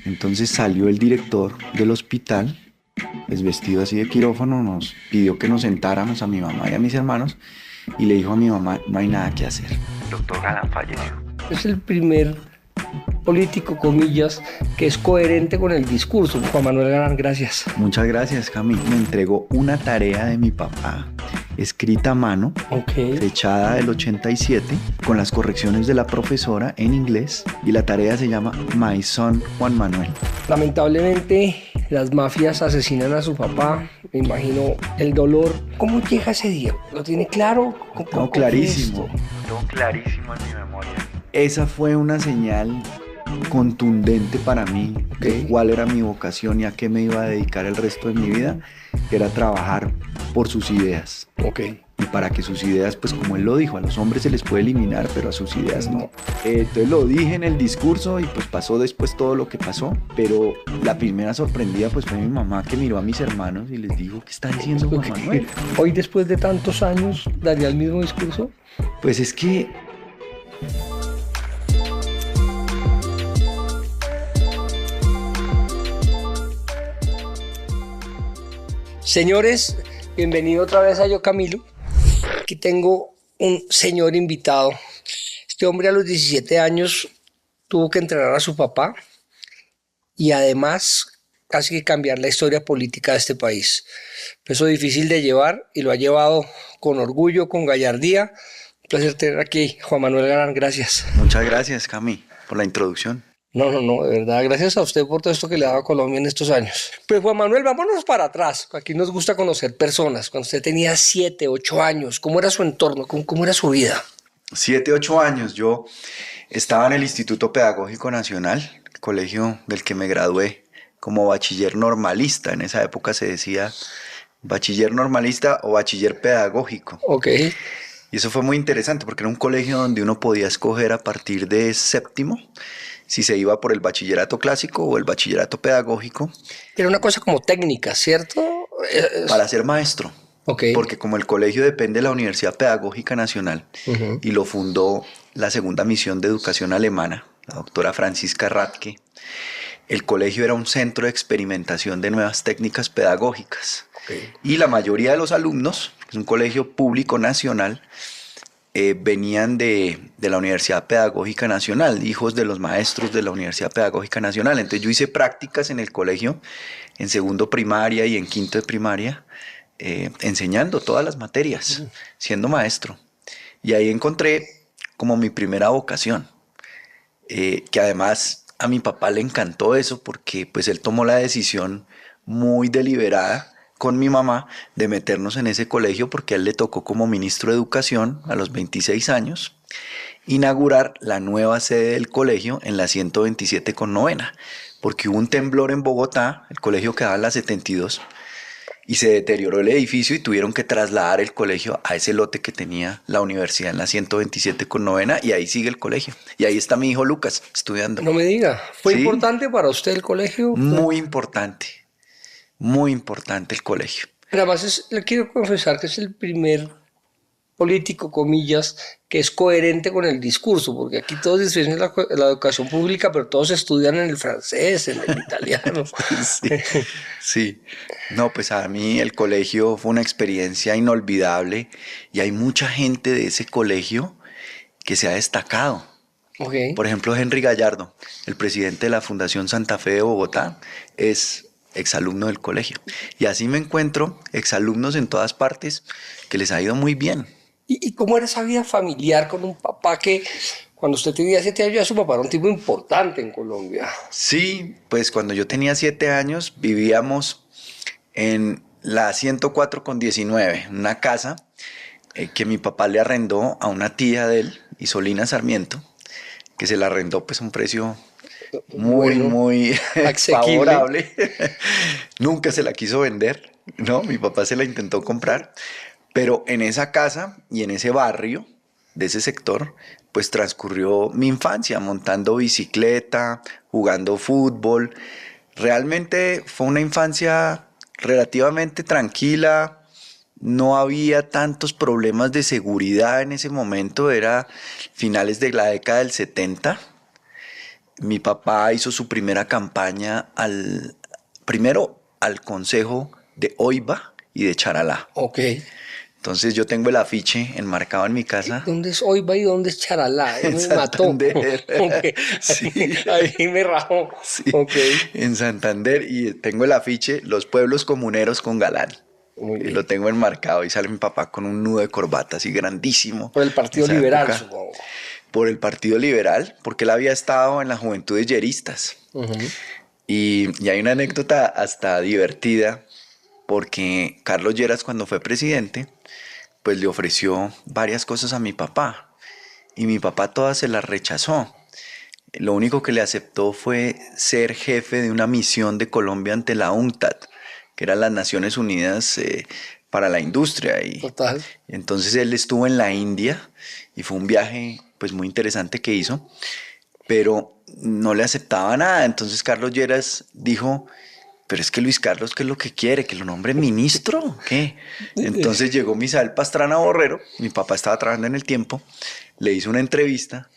Entonces salió el director del hospital, es vestido así de quirófano, nos pidió que nos sentáramos a mi mamá y a mis hermanos y le dijo a mi mamá, no hay nada que hacer. El doctor Galán falleció. Es el primer político, comillas, que es coherente con el discurso. Juan Manuel Galán, gracias. Muchas gracias, Cami. Me entregó una tarea de mi papá, escrita a mano, fechada del 87, con las correcciones de la profesora en inglés, y la tarea se llama My Son Juan Manuel. Lamentablemente, las mafias asesinan a su papá. Me imagino el dolor. ¿Cómo llega ese día? ¿Lo tiene claro? Lo tengo clarísimo. Lo tengo clarísimo en mi memoria. Esa fue una señal contundente para mí de cuál era mi vocación y a qué me iba a dedicar el resto de mi vida, que era trabajar por sus ideas. Y para que sus ideas, pues como él lo dijo, a los hombres se les puede eliminar, pero a sus ideas no. Entonces lo dije en el discurso y pues pasó después todo lo que pasó, pero la primera sorprendida pues fue mi mamá, que miró a mis hermanos y les dijo, ¿qué está diciendo Juan Manuel? Hoy, después de tantos años, ¿daría el mismo discurso? Pues es que... Señores, bienvenido otra vez a Yo Camilo. Aquí tengo un señor invitado. Este hombre a los 17 años tuvo que entrenar a su papá y además casi que cambiar la historia política de este país. Eso difícil de llevar y lo ha llevado con orgullo, con gallardía. Un placer tener aquí Juan Manuel Galán, gracias. Muchas gracias, Cami, por la introducción. No, de verdad, gracias a usted por todo esto que le ha dado a Colombia en estos años. Pues Juan Manuel, vámonos para atrás. Aquí nos gusta conocer personas. Cuando usted tenía 7, 8 años, ¿cómo era su entorno? ¿Cómo era su vida? 7, 8 años. Yo estaba en el Instituto Pedagógico Nacional, el colegio del que me gradué como bachiller normalista. En esa época se decía bachiller normalista o bachiller pedagógico. Y eso fue muy interesante porque era un colegio donde uno podía escoger a partir de séptimo si se iba por el bachillerato clásico o el bachillerato pedagógico. Era una cosa como técnica, ¿cierto? Para ser maestro. Porque como el colegio depende de la Universidad Pedagógica Nacional y lo fundó la segunda misión de educación alemana, la doctora Franziska Radke, el colegio era un centro de experimentación de nuevas técnicas pedagógicas. Y la mayoría de los alumnos, es un colegio público nacional, venían de la Universidad Pedagógica Nacional, hijos de los maestros de la Universidad Pedagógica Nacional. Entonces yo hice prácticas en el colegio, en segundo primaria y en quinto de primaria, enseñando todas las materias, siendo maestro. Y ahí encontré como mi primera vocación, que además a mi papá le encantó eso porque pues él tomó la decisión muy deliberada con mi mamá de meternos en ese colegio porque a él le tocó como ministro de Educación a los 26 años inaugurar la nueva sede del colegio en la 127 con novena, porque hubo un temblor en Bogotá, el colegio quedaba en la 72 y se deterioró el edificio y tuvieron que trasladar el colegio a ese lote que tenía la universidad en la 127 con novena y ahí sigue el colegio. Y ahí está mi hijo Lucas estudiando. No me diga, ¿fue importante para usted el colegio? Muy importante el colegio. Pero además le quiero confesar que es el primer político, comillas, que es coherente con el discurso, porque aquí todos estudian la educación pública, pero todos estudian en el francés, en el italiano. Sí. No, pues a mí el colegio fue una experiencia inolvidable y hay mucha gente de ese colegio que se ha destacado. Por ejemplo, Henry Gallardo, el presidente de la Fundación Santa Fe de Bogotá, es exalumno del colegio. Y así me encuentro exalumnos en todas partes que les ha ido muy bien. ¿Y cómo era esa vida familiar con un papá que cuando usted tenía 7 años ya su papá era un tipo importante en Colombia? Sí, pues cuando yo tenía 7 años vivíamos en la 104 con 19, una casa que mi papá le arrendó a una tía de él, Isolina Sarmiento, que se la arrendó pues a un precio muy favorable. Nunca se la quiso vender, ¿no? Mi papá se la intentó comprar, pero en esa casa y en ese barrio de ese sector, pues transcurrió mi infancia montando bicicleta, jugando fútbol. Realmente fue una infancia relativamente tranquila, no había tantos problemas de seguridad en ese momento, era finales de la década del 70. Mi papá hizo su primera campaña primero al Consejo de Oiba y de Charalá. Ok. Entonces yo tengo el afiche enmarcado en mi casa. ¿Dónde es Oiba y dónde es Charalá? En Me mató. Santander. Okay. Sí. Ahí me rajó. Sí. Okay. En Santander, y tengo el afiche Los pueblos comuneros con Galán. Muy bien. Lo tengo enmarcado y sale mi papá con un nudo de corbata así grandísimo. Por el Partido Liberal, supongo. Por el Partido Liberal, porque él había estado en las Juventudes Lleristas. Y hay una anécdota hasta divertida, porque Carlos Lleras, cuando fue presidente, pues le ofreció varias cosas a mi papá, y mi papá todas se las rechazó. Lo único que le aceptó fue ser jefe de una misión de Colombia ante la UNCTAD, que eran las Naciones Unidas para la Industria. Total. Entonces él estuvo en la India y fue un viaje pues muy interesante que hizo, pero no le aceptaba nada. Entonces Carlos Lleras dijo: pero es que Luis Carlos, ¿qué es lo que quiere? ¿Que lo nombre ministro? ¿Qué? Entonces llegó Misael Pastrana Borrero, mi papá estaba trabajando en El Tiempo, le hizo una entrevista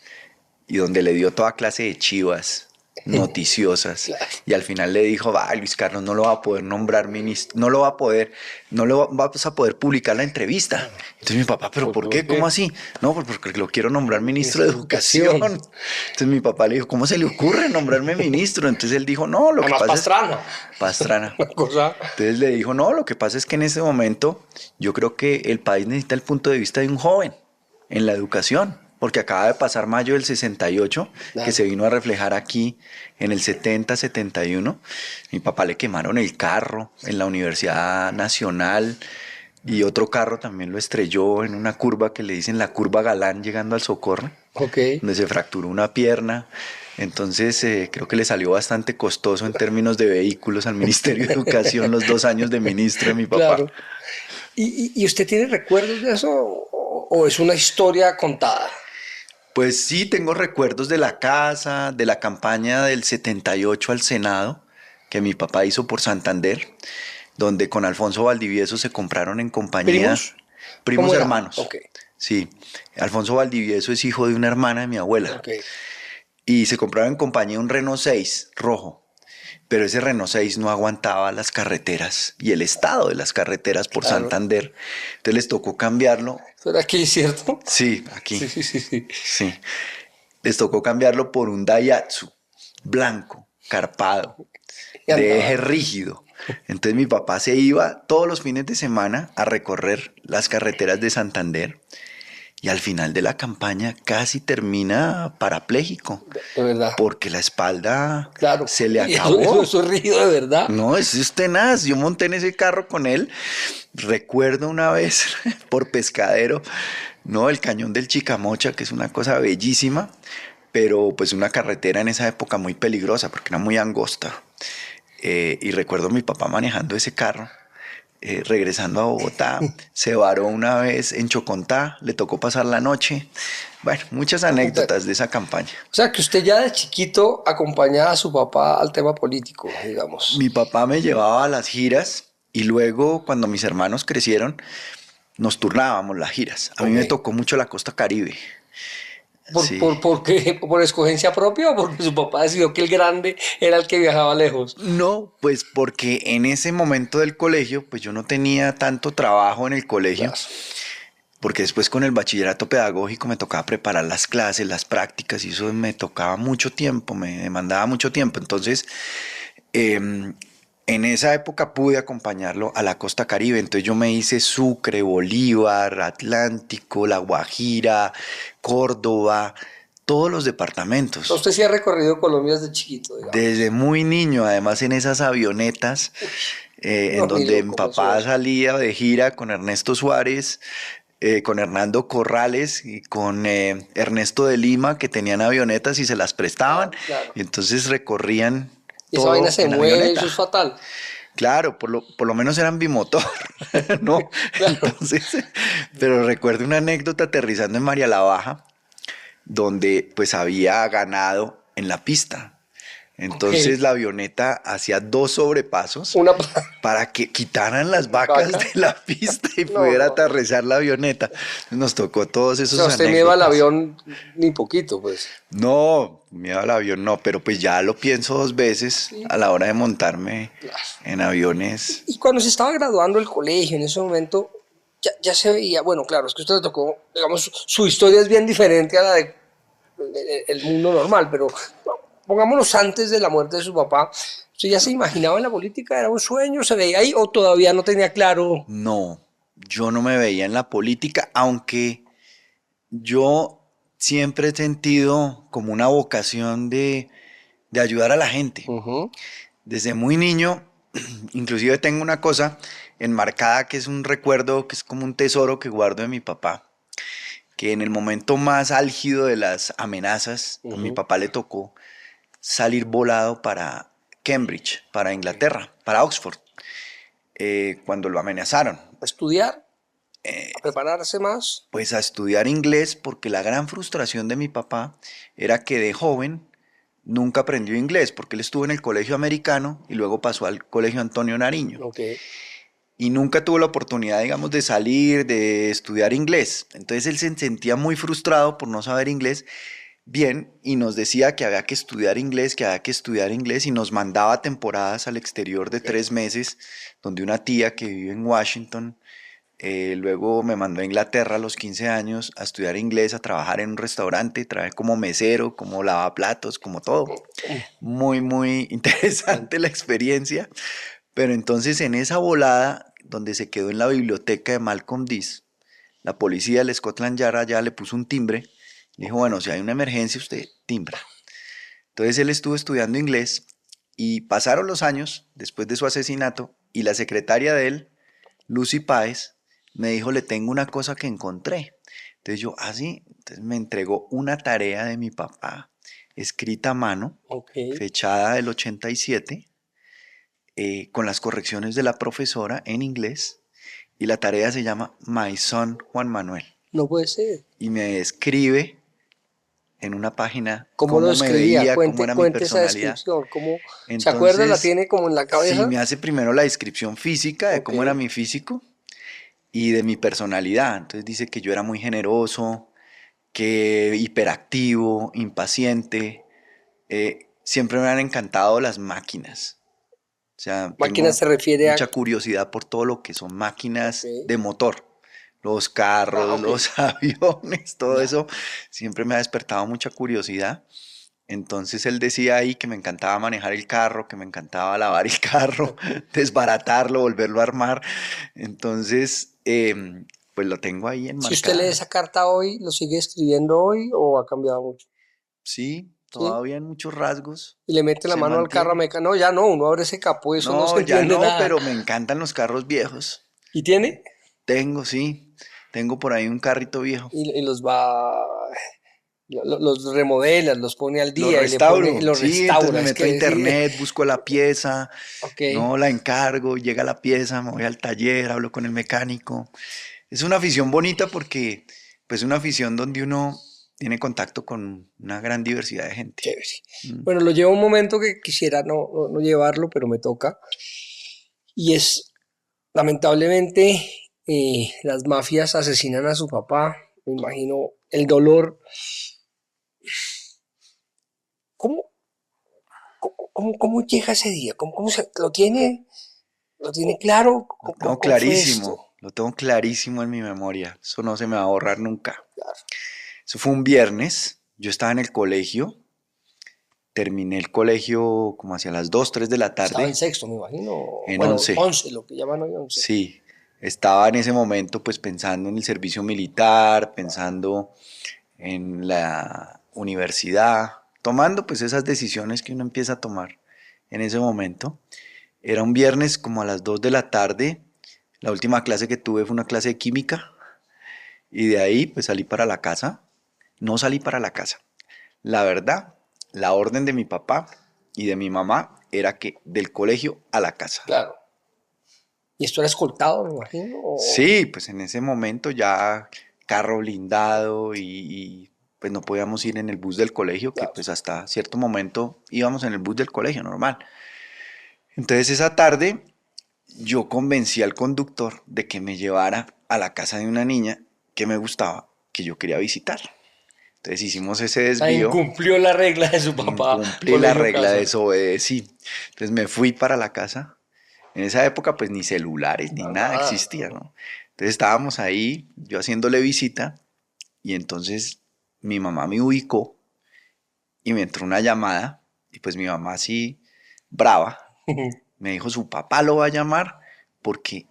y donde le dio toda clase de chivas noticiosas. Claro. Y al final le dijo: va, Luis Carlos no lo va a poder nombrar ministro, no vas a poder publicar la entrevista. Entonces mi papá: ¿pero por qué? ¿Cómo así? No, porque lo quiero nombrar ministro de Educación. Entonces mi papá le dijo: ¿cómo se le ocurre nombrarme ministro? Entonces él dijo: no, lo que pasa Pastrana. es... Pastrana. Entonces le dijo: no, lo que pasa es que en este momento yo creo que el país necesita el punto de vista de un joven en la educación. Porque acaba de pasar mayo del 68, que se vino a reflejar aquí en el 70, 71. Mi papá le quemaron el carro en la Universidad Nacional y otro carro también lo estrelló en una curva que le dicen la curva Galán llegando al Socorro, donde se fracturó una pierna. Entonces creo que le salió bastante costoso en términos de vehículos al Ministerio de Educación los 2 años de ministro de mi papá. Claro. ¿Y usted tiene recuerdos de eso o es una historia contada? Pues sí, tengo recuerdos de la casa, de la campaña del 78 al Senado, que mi papá hizo por Santander, donde con Alfonso Valdivieso se compraron en compañía. Primos hermanos. Okay. Sí, Alfonso Valdivieso es hijo de una hermana de mi abuela. Okay. Y se compraron en compañía un Renault 6 rojo. Pero ese Renault 6 no aguantaba las carreteras y el estado de las carreteras por Santander. Entonces les tocó cambiarlo. ¿Pero aquí, cierto? Sí, aquí. Sí. Les tocó cambiarlo por un Daihatsu blanco, carpado, de eje rígido. Entonces mi papá se iba todos los fines de semana a recorrer las carreteras de Santander. Y al final de la campaña casi termina parapléjico. De verdad. Porque la espalda se le acabó. Eso es rígido de verdad. No, es tenaz. Yo monté en ese carro con él. Recuerdo una vez por Pescadero, ¿no? El cañón del Chicamocha, que es una cosa bellísima, pero pues una carretera en esa época muy peligrosa porque era muy angosta. Y recuerdo a mi papá manejando ese carro. Regresando a Bogotá, se varó una vez en Chocontá, le tocó pasar la noche. Bueno, muchas anécdotas de esa campaña. O sea, que usted ya de chiquito acompañaba a su papá al tema político, digamos. Mi papá me llevaba a las giras y luego, cuando mis hermanos crecieron, nos turnábamos las giras. A mí me tocó mucho la costa Caribe. ¿Por qué? ¿Por escogencia propia o porque su papá decidió que el grande era el que viajaba lejos? No, pues porque en ese momento del colegio, pues yo no tenía tanto trabajo en el colegio, claro. Porque después con el bachillerato pedagógico me tocaba preparar las clases, las prácticas, y eso me tocaba mucho tiempo, me demandaba mucho tiempo. Entonces, en esa época pude acompañarlo a la costa Caribe. Entonces yo me hice Sucre, Bolívar, Atlántico, La Guajira, Córdoba, todos los departamentos. Usted sí ha recorrido Colombia desde chiquito, digamos. Desde muy niño, además en esas avionetas, en donde mi papá salía de gira con Ernesto Suárez, con Hernando Corrales y con Ernesto de Lima, que tenían avionetas y se las prestaban. Claro. Y entonces recorrían. Y esa vaina se mueve, eso es fatal. Claro, por lo menos eran bimotor, ¿no? Claro. Entonces, pero recuerdo una anécdota aterrizando en María la Baja, donde pues había ganado en la pista. Entonces la avioneta hacía 2 sobrepasos Una... para que quitaran las vacas de la pista y pudiera aterrizar la avioneta. Nos tocó todos esos anécdotas. ¿Usted miedo al avión ni poquito, pues? No, miedo al avión no, pero pues ya lo pienso 2 veces a la hora de montarme en aviones. Y cuando se estaba graduando el colegio, en ese momento, ya se veía, bueno, claro, es que a usted le tocó, digamos, su historia es bien diferente a la de el mundo normal, pero pongámonos antes de la muerte de su papá, ¿usted ya se imaginaba en la política? ¿Era un sueño? ¿Se veía ahí o todavía no tenía claro? No, yo no me veía en la política, aunque yo siempre he sentido como una vocación de ayudar a la gente. Desde muy niño, inclusive tengo una cosa enmarcada que es un recuerdo, que es como un tesoro que guardo de mi papá, que en el momento más álgido de las amenazas, a mi papá le tocó salir volado para Cambridge, para Inglaterra, para Oxford, cuando lo amenazaron. ¿A estudiar? ¿A prepararse más? Pues a estudiar inglés, porque la gran frustración de mi papá era que de joven nunca aprendió inglés, porque él estuvo en el colegio americano y luego pasó al colegio Antonio Nariño. Okay. Y nunca tuvo la oportunidad, digamos, de salir, de estudiar inglés. Entonces él se sentía muy frustrado por no saber inglés bien y nos decía que había que estudiar inglés, que había que estudiar inglés y nos mandaba temporadas al exterior de 3 meses, donde una tía que vive en Washington, luego me mandó a Inglaterra a los 15 años a estudiar inglés, a trabajar en un restaurante, trabajé como mesero, como lavaplatos, como todo. Muy, muy interesante la experiencia. Pero entonces en esa volada, donde se quedó en la biblioteca de Malcolm Dees, la policía del Scotland Yard allá le puso un timbre. Le dijo, bueno, si hay una emergencia, usted timbra. Entonces él estuvo estudiando inglés y pasaron los años después de su asesinato y la secretaria de él, Lucy Páez, me dijo, le tengo una cosa que encontré. Entonces yo, sí. Entonces me entregó una tarea de mi papá, escrita a mano, fechada del 87, con las correcciones de la profesora en inglés, y la tarea se llama My Son Juan Manuel. No puede ser. Y me describe en una página cómo lo escribía, me veía, cómo era mi personalidad. Esa descripción, Entonces, ¿se acuerda? ¿La tiene como en la cabeza? Sí, me hace primero la descripción física de cómo era mi físico y de mi personalidad. Entonces dice que yo era muy generoso, que hiperactivo, impaciente. Siempre me han encantado las máquinas. O sea, máquinas se refiere mucha curiosidad por todo lo que son máquinas de motor. Los carros, los aviones, todo eso siempre me ha despertado mucha curiosidad. Entonces él decía ahí que me encantaba manejar el carro, que me encantaba lavar el carro, desbaratarlo, volverlo a armar. Entonces, pues lo tengo ahí enmarcado. Si usted lee esa carta hoy, ¿lo sigue escribiendo hoy o ha cambiado mucho? Sí, todavía en muchos rasgos. Y le mete la mano al carro mecánico. No, ya no, uno abre ese capó, eso no se entiende nada. Pero me encantan los carros viejos. ¿Y tiene? Tengo, sí. Tengo por ahí un carrito viejo. Y los va... Los remodelas, los pone al día. Los restauro, entonces me meto a internet, busco la pieza, no la encargo, llega la pieza, me voy al taller, hablo con el mecánico. Es una afición bonita porque pues es una afición donde uno tiene contacto con una gran diversidad de gente. Bueno, lo llevo un momento que quisiera no llevarlo, pero me toca. Y es, lamentablemente, las mafias asesinan a su papá. Me imagino el dolor. ¿Cómo llega ese día? ¿Cómo lo tiene claro? Lo tengo clarísimo, lo tengo clarísimo en mi memoria. Eso no se me va a borrar nunca. Claro. Eso fue un viernes, yo estaba en el colegio, terminé el colegio como hacia las 2, 3 de la tarde. Estaba en sexto, me imagino. En 11. 11, lo que llaman hoy 11. Sí, estaba en ese momento pues pensando en el servicio militar, pensando en la universidad, tomando pues esas decisiones que uno empieza a tomar en ese momento. Era un viernes como a las 2 de la tarde, la última clase que tuve fue una clase de química y de ahí pues salí para la casa. No salí para la casa. La verdad, la orden de mi papá y de mi mamá era que del colegio a la casa. Claro. ¿Y esto era escoltado, me imagino? ¿O? Sí, pues en ese momento ya carro blindado y pues no podíamos ir en el bus del colegio, que pues hasta cierto momento íbamos en el bus del colegio, normal. Entonces esa tarde yo convencí al conductor de que me llevara a la casa de una niña que me gustaba, que yo quería visitar. Entonces hicimos ese desvío. Incumplió la regla de su papá. Incumplí la regla, desobedecí. Entonces me fui para la casa. En esa época pues ni celulares ni nada existía, ¿no? Entonces estábamos ahí, yo haciéndole visita, y entonces mi mamá me ubicó y me entró una llamada, y pues mi mamá así, brava, me dijo, su papá lo va a llamar porque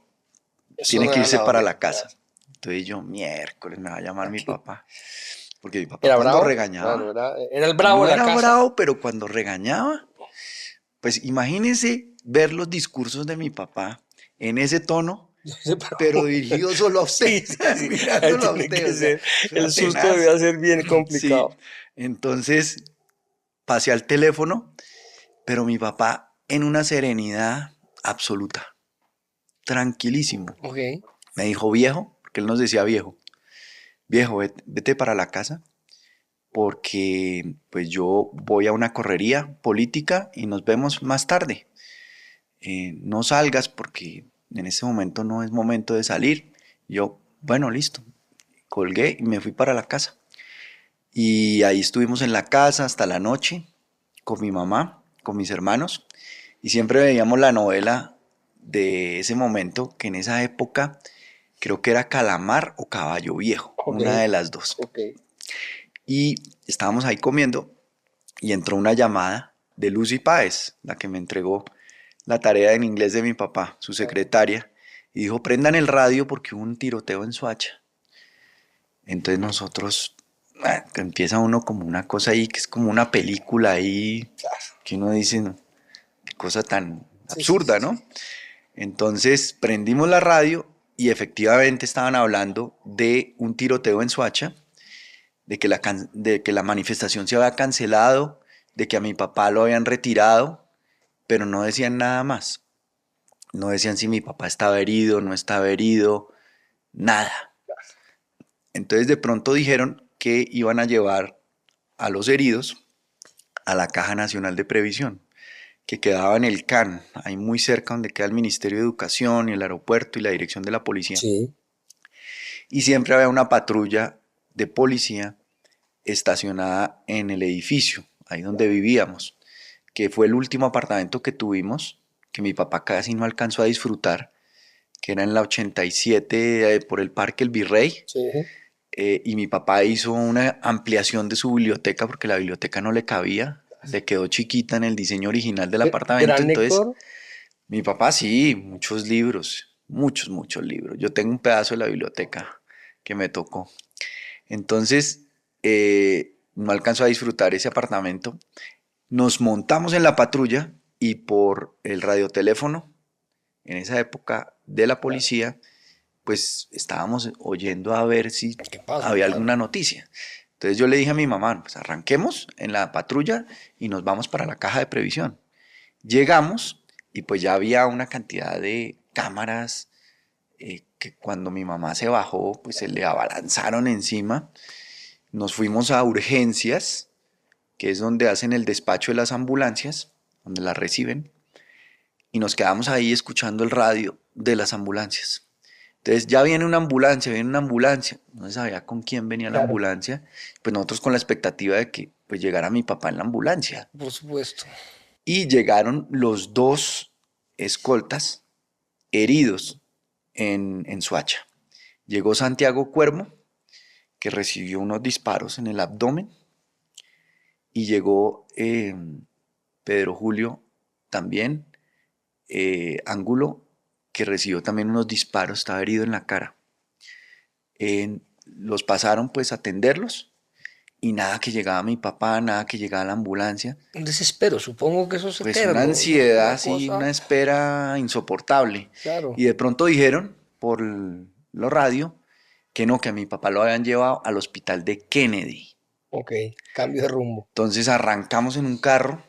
tiene que irse para la casa. Entonces yo, miércoles, me va a llamar mi papá. Porque mi papá cuando bravo? regañaba... Claro, era el bravo de la casa. No era bravo, pero cuando regañaba, pues imagínense ver los discursos de mi papá en ese tono, pero dirigido solo a usted, sí. mirándolo a usted. El susto debía ser bien complicado. Sí. Entonces pasé al teléfono, pero mi papá en una serenidad absoluta, tranquilísimo. Okay. Me dijo, viejo, porque él nos decía viejo, vete para la casa, porque pues yo voy a una correría política y nos vemos más tarde. No salgas porque en ese momento no es momento de salir. Yo, bueno, listo. Colgué y me fui para la casa. Y ahí estuvimos en la casa hasta la noche con mi mamá, con mis hermanos, y siempre veíamos la novela de ese momento, que en esa época creo que era Calamar o Caballo Viejo, una de las dos. Y estábamos ahí comiendo y entró una llamada de Lucy Páez, la que me entregó la tarea en inglés de mi papá, su secretaria, y dijo, prendan el radio porque hubo un tiroteo en Soacha. Entonces nosotros, empieza uno como una cosa ahí, que es como una película ahí, que uno dice, no, qué cosa tan absurda, ¿no? Entonces prendimos la radio y efectivamente estaban hablando de un tiroteo en Soacha, de que la manifestación se había cancelado, de que a mi papá lo habían retirado, pero no decían nada más. No decían si mi papá estaba herido, no estaba herido, nada. Entonces de pronto dijeron que iban a llevar a los heridos a la Caja Nacional de Previsión, que quedaba en el CAN, ahí muy cerca donde queda el Ministerio de Educación y el aeropuerto y la dirección de la policía. Sí. Y siempre había una patrulla de policía estacionada en el edificio, ahí donde vivíamos, que fue el último apartamento que tuvimos, que mi papá casi no alcanzó a disfrutar, que era en la 87 por el Parque El Virrey. Sí. Y mi papá hizo una ampliación de su biblioteca porque la biblioteca no le cabía, le quedó chiquita en el diseño original del apartamento. Entonces, mi papá sí, muchos libros, muchos libros. Yo tengo un pedazo de la biblioteca que me tocó. Entonces, no alcanzó a disfrutar ese apartamento. Nos montamos en la patrulla y por el radioteléfono, en esa época de la policía, pues estábamos oyendo a ver si había alguna noticia. Entonces yo le dije a mi mamá, pues arranquemos en la patrulla y nos vamos para la caja de previsión. Llegamos y pues ya había una cantidad de cámaras que cuando mi mamá se bajó, pues se le abalanzaron encima. Nos fuimos a urgencias, que es donde hacen el despacho de las ambulancias, donde las reciben, y nos quedamos ahí escuchando el radio de las ambulancias. Entonces ya viene una ambulancia, no se sabía con quién venía la ambulancia, pues nosotros con la expectativa de que pues llegara mi papá en la ambulancia. Por supuesto. Y llegaron los dos escoltas heridos en Soacha. Llegó Santiago Cuervo, que recibió unos disparos en el abdomen, y llegó Pedro Julio también, Ángulo, que recibió también unos disparos, estaba herido en la cara. Los pasaron pues a atenderlos y nada que llegaba mi papá, nada que llegaba la ambulancia. Un desespero, supongo que eso es pues eterno. Una ansiedad, sí, una espera insoportable. Claro. Y de pronto dijeron por la radio que no, que a mi papá lo habían llevado al hospital de Kennedy. Ok, cambio de rumbo. Entonces arrancamos en un carro,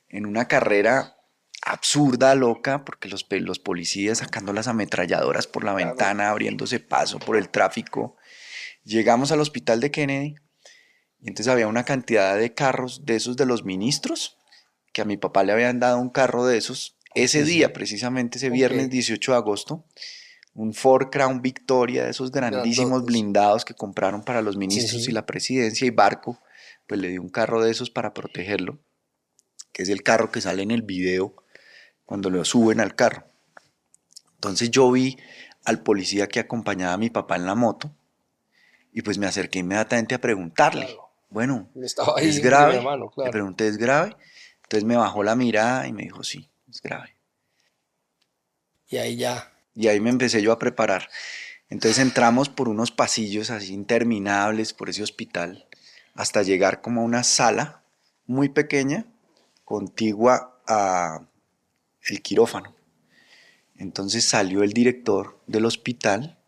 en una carrera absurda, loca, porque los policías sacando las ametralladoras por la ventana, abriéndose paso por el tráfico. Llegamos al hospital de Kennedy Y entonces había una cantidad de carros de esos de los ministros, que a mi papá le habían dado un carro de esos ese Sí, día, sí. precisamente ese Ok. viernes 18 de agosto, un Ford Crown Victoria, de esos grandísimos Grandotes. blindados que compraron para los Sí, ministros y sí. la presidencia, y Barco, pues le dio un carro de esos para protegerlo, que es el carro que sale en el video cuando lo suben al carro. Entonces yo vi al policía que acompañaba a mi papá en la moto y pues me acerqué inmediatamente a preguntarle, Claro. bueno, Estaba ahí ¿es en primera grave? mano, Le claro. pregunté, ¿es grave? Entonces me bajó la mirada y me dijo, sí, es grave. Y ahí ya. Y ahí me empecé yo a preparar. Entonces entramos por unos pasillos así interminables por ese hospital hasta llegar como a una sala muy pequeña, contigua a el quirófano. Entonces salió el director del hospital,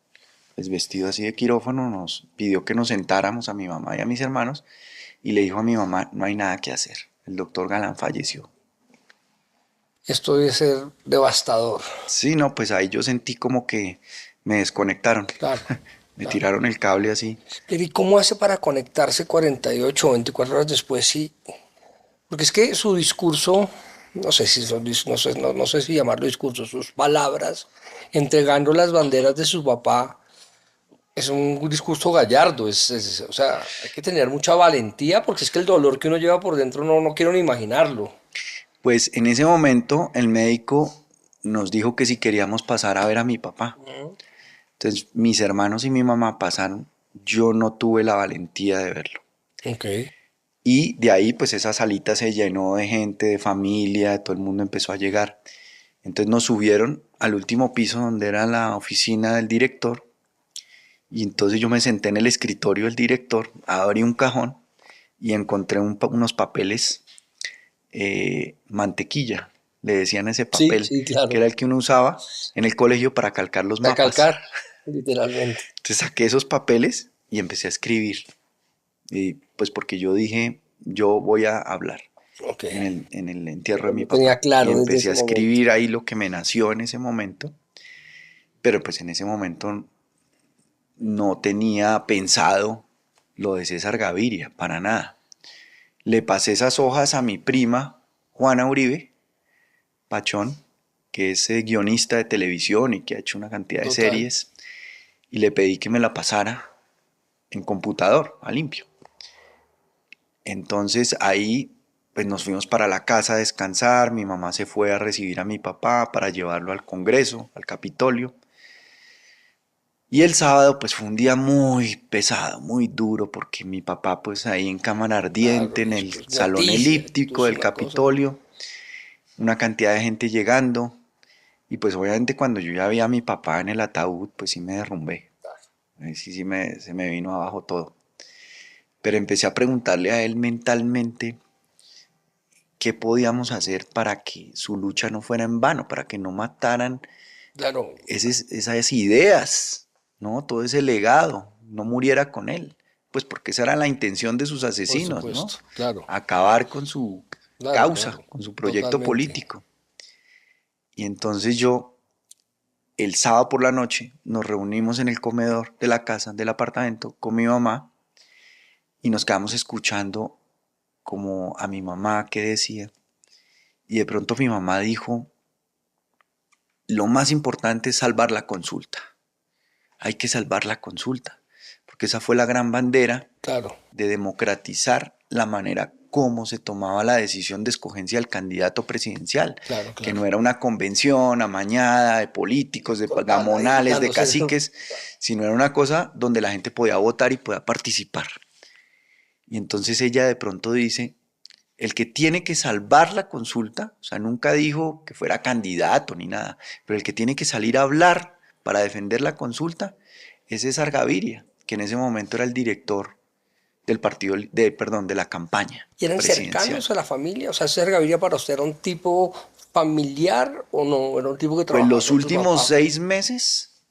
pues vestido así de quirófano, nos pidió que nos sentáramos a mi mamá y a mis hermanos y le dijo a mi mamá, no hay nada que hacer, el doctor Galán falleció. Esto debe ser devastador. Sí, no, pues ahí yo sentí como que me desconectaron, Claro, me claro. tiraron el cable así. Pero ¿y cómo hace para conectarse 48 o 24 horas después? Sí, porque es que su discurso, no sé si no sé si llamarlo discurso, sus palabras, entregando las banderas de su papá, es un discurso gallardo. O sea, hay que tener mucha valentía porque es que el dolor que uno lleva por dentro no quiero ni imaginarlo. Pues en ese momento el médico nos dijo que si queríamos pasar a ver a mi papá. Entonces mis hermanos y mi mamá pasaron, yo no tuve la valentía de verlo. Ok. Y de ahí pues esa salita se llenó de gente, de familia, todo el mundo empezó a llegar. Entonces nos subieron al último piso donde era la oficina del director y entonces yo me senté en el escritorio del director, abrí un cajón y encontré unos papeles mantequilla, le decían ese Sí, papel, sí, que claro. era el que uno usaba en el colegio para calcar los Para mapas. calcar, literalmente. Entonces saqué esos papeles y empecé a escribir. Y pues porque yo dije, yo voy a hablar Ok. en el entierro de mi Lo tenía papá. Y claro desde empecé ese a momento. escribir ahí lo que me nació en ese momento. Pero pues en ese momento no tenía pensado lo de César Gaviria, para nada. Le pasé esas hojas a mi prima, Juana Uribe Pachón, que es guionista de televisión y que ha hecho una cantidad de Total. series, y le pedí que me la pasara en computador, a limpio. Entonces ahí pues nos fuimos para la casa a descansar, mi mamá se fue a recibir a mi papá para llevarlo al Congreso, al Capitolio. Y el sábado pues fue un día muy pesado, muy duro, porque mi papá pues ahí en cámara Claro, ardiente, y en el después salón noticias, elíptico esto es del una cosa. Capitolio, una cantidad de gente llegando. Y pues obviamente cuando yo ya vi a mi papá en el ataúd, pues sí me derrumbé. Ahí sí, se me vino abajo todo. Pero empecé a preguntarle a él mentalmente qué podíamos hacer para que su lucha no fuera en vano, para que no mataran Claro, esas ideas, ¿no? Todo ese legado, no muriera con él. Pues porque esa era la intención de sus por asesinos, ¿no? supuesto, claro, Acabar con su claro, causa, claro, con su proyecto totalmente. político. Y entonces yo, el sábado por la noche, nos reunimos en el comedor de la casa, del apartamento, con mi mamá y nos quedamos escuchando como a mi mamá que decía. Y de pronto mi mamá dijo, lo más importante es salvar la consulta. Hay que salvar la consulta, porque esa fue la gran bandera Claro, de democratizar la manera como se tomaba la decisión de escogencia del candidato presidencial, claro, que claro. no era una convención amañada de políticos, de Total, ahí gamonales, de votándose. caciques, sino era una cosa donde la gente podía votar y podía participar. Y entonces ella de pronto dice, el que tiene que salvar la consulta, o sea, nunca dijo que fuera candidato ni nada, pero el que tiene que salir a hablar para defender la consulta es César Gaviria, que en ese momento era el director del partido, perdón, de la campaña ¿Y eran presidencial. cercanos a la familia? O sea, ¿César Gaviria para usted era un tipo familiar o no? ¿Era un tipo que Pues trabajaba los con su últimos papá? 6 meses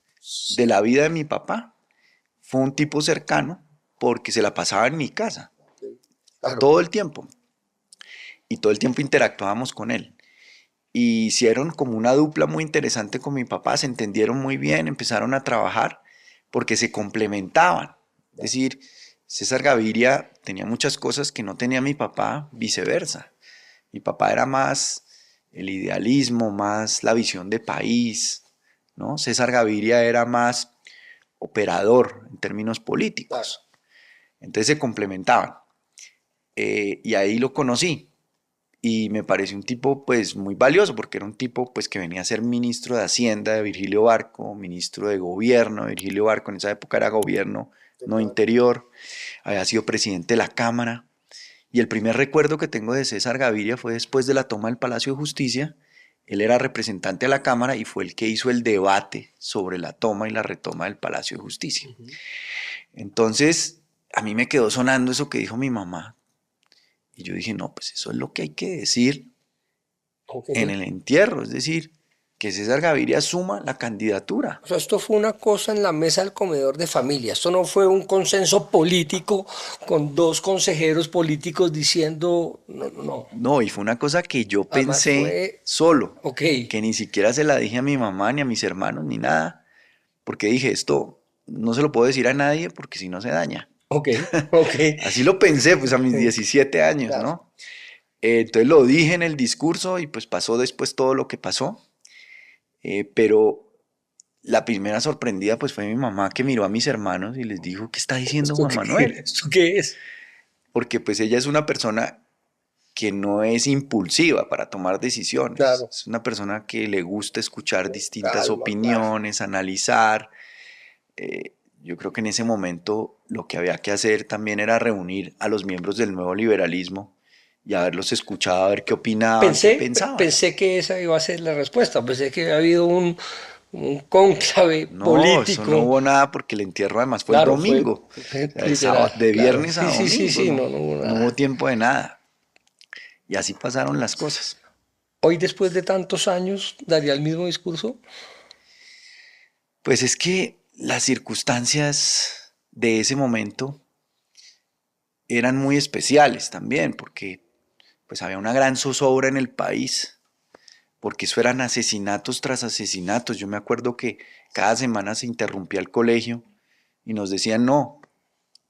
de la vida de mi papá fue un tipo cercano porque se la pasaba en mi casa Claro. todo el tiempo y todo el tiempo interactuábamos con él. Y hicieron como una dupla muy interesante con mi papá, se entendieron muy bien, empezaron a trabajar porque se complementaban. Es decir, César Gaviria tenía muchas cosas que no tenía mi papá, viceversa. Mi papá era más el idealismo, más la visión de país, ¿no? César Gaviria era más operador en términos políticos. Entonces se complementaban. Y ahí lo conocí. Y me pareció un tipo pues muy valioso, porque era un tipo pues que venía a ser ministro de Hacienda de Virgilio Barco, ministro de Gobierno de Virgilio Barco, en esa época era gobierno, no interior, había sido presidente de la Cámara. Y el primer recuerdo que tengo de César Gaviria fue después de la toma del Palacio de Justicia. Él era representante de la Cámara y fue el que hizo el debate sobre la toma y la retoma del Palacio de Justicia. Entonces, a mí me quedó sonando eso que dijo mi mamá. Y yo dije, no, pues eso es lo que hay que decir en el entierro. Es decir, que César Gaviria asuma la candidatura. O sea, esto fue una cosa en la mesa del comedor de familia. Esto no fue un consenso político con dos consejeros políticos diciendo no. No, y fue una cosa que yo pensé solo. Que ni siquiera se la dije a mi mamá, ni a mis hermanos, ni nada. Porque dije, esto no se lo puedo decir a nadie porque si no se daña. Así lo pensé, pues a mis 17 años, claro. ¿No? Entonces lo dije en el discurso y pues pasó después todo lo que pasó. Pero la primera sorprendida pues fue mi mamá, que miró a mis hermanos y les dijo, ¿qué está diciendo Juan Manuel? ¿Esto qué es? Porque pues ella es una persona que no es impulsiva para tomar decisiones. Claro. Es una persona que le gusta escuchar distintas opiniones, analizar. Yo creo que en ese momento lo que había que hacer también era reunir a los miembros del nuevo liberalismo y haberlos escuchado, a ver qué opinaban, qué pensaban. Pensé que esa iba a ser la respuesta, pensé que había habido un cónclave político. No, eso no hubo nada porque el entierro además fue el domingo. De viernes a domingo. Sí, no hubo tiempo de nada. Y así pasaron las cosas. Hoy, después de tantos años, ¿daría el mismo discurso? Pues es que las circunstancias de ese momento eran muy especiales también, porque pues había una gran zozobra en el país, porque eso eran asesinatos tras asesinatos. Yo me acuerdo que cada semana se interrumpía el colegio y nos decían, no,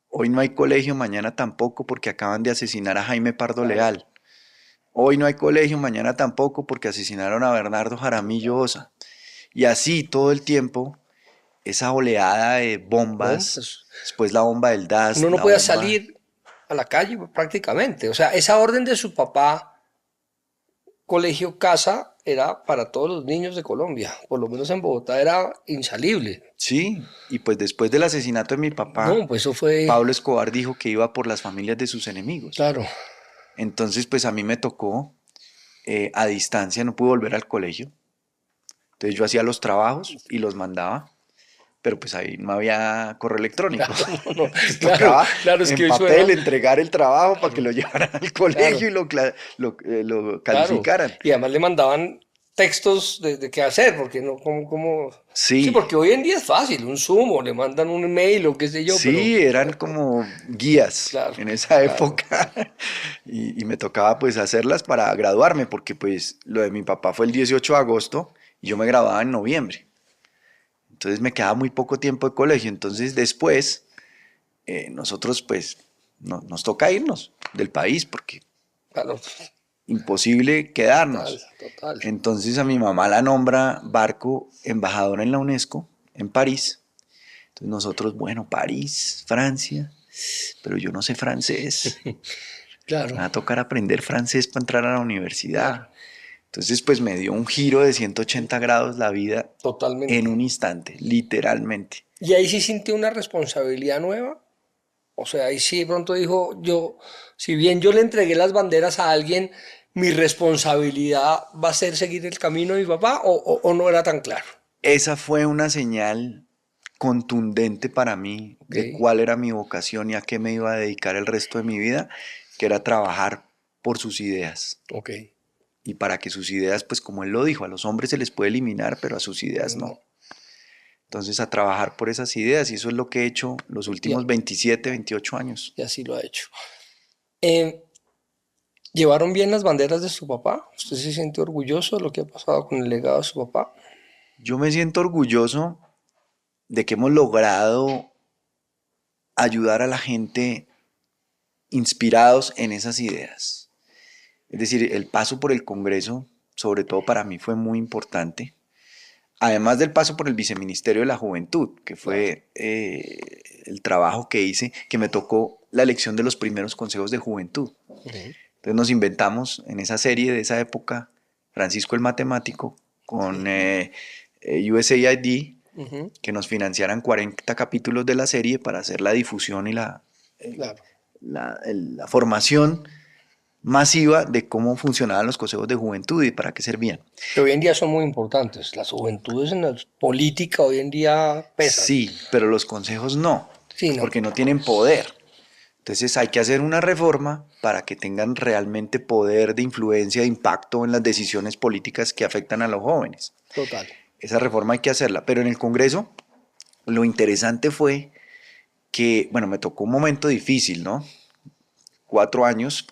hoy no hay colegio, mañana tampoco, porque acaban de asesinar a Jaime Pardo Leal. Hoy no hay colegio, mañana tampoco, porque asesinaron a Bernardo Jaramillo Osa. Y así todo el tiempo, esa oleada de bombas, después la bomba del DAS. Uno no podía salir a la calle prácticamente. O sea, esa orden de su papá, colegio, casa, era para todos los niños de Colombia. Por lo menos en Bogotá era insalible. Sí, y pues después del asesinato de mi papá, pues eso fue... Pablo Escobar dijo que iba por las familias de sus enemigos. Claro. Entonces, pues a mí me tocó a distancia, no pude volver al colegio. Entonces yo hacía los trabajos y los mandaba, pero pues ahí no había correo electrónico. Claro, es que en papel entregar el trabajo para que lo llevaran al colegio y lo calificaran. Y además le mandaban textos de qué hacer, porque no, como... Sí, porque hoy en día es fácil, un Zoom o le mandan un email o qué sé yo. Sí, pero, eran como guías en esa época y me tocaba pues hacerlas para graduarme, porque pues lo de mi papá fue el 18 de agosto y yo me graduaba en noviembre. Entonces me quedaba muy poco tiempo de colegio, entonces después nosotros pues nos toca irnos del país porque... Claro. Imposible quedarnos. Total. Entonces a mi mamá la nombra Barco embajadora en la UNESCO, en París. Entonces nosotros, bueno, París, Francia, pero yo no sé francés. Claro. Me va a tocar aprender francés para entrar a la universidad. Claro. Entonces pues me dio un giro de 180 grados la vida. Totalmente. En un instante, literalmente. ¿Y ahí sí sintió una responsabilidad nueva? O sea, ahí sí de pronto dijo, si bien yo le entregué las banderas a alguien, mi responsabilidad va a ser seguir el camino de mi papá, o no era tan claro. Esa fue una señal contundente para mí de cuál era mi vocación y a qué me iba a dedicar el resto de mi vida, que era trabajar por sus ideas. Y para que sus ideas, pues como él lo dijo, a los hombres se les puede eliminar, pero a sus ideas no. Entonces a trabajar por esas ideas, y eso es lo que he hecho los últimos 27, 28 años. Y así lo ha hecho. ¿Llevaron bien las banderas de su papá? ¿Usted se siente orgulloso de lo que ha pasado con el legado de su papá? Yo me siento orgulloso de que hemos logrado ayudar a la gente inspirados en esas ideas. Es decir, el paso por el Congreso, sobre todo para mí, fue muy importante. Además del paso por el Viceministerio de la Juventud, que fue el trabajo que hice, que me tocó la elección de los primeros consejos de juventud. Entonces nos inventamos en esa serie de esa época, Francisco el Matemático, con USAID, que nos financiaran 40 capítulos de la serie para hacer la difusión y la formación masiva de cómo funcionaban los consejos de juventud y para qué servían. Que hoy en día son muy importantes. Las juventudes en la política hoy en día pesan. Sí, pero los consejos no, Sí, no. porque no tienen poder. Entonces hay que hacer una reforma para que tengan realmente poder de influencia, de impacto en las decisiones políticas que afectan a los jóvenes. Total. Esa reforma hay que hacerla, pero en el Congreso lo interesante fue que, bueno, me tocó un momento difícil, ¿no? 4 años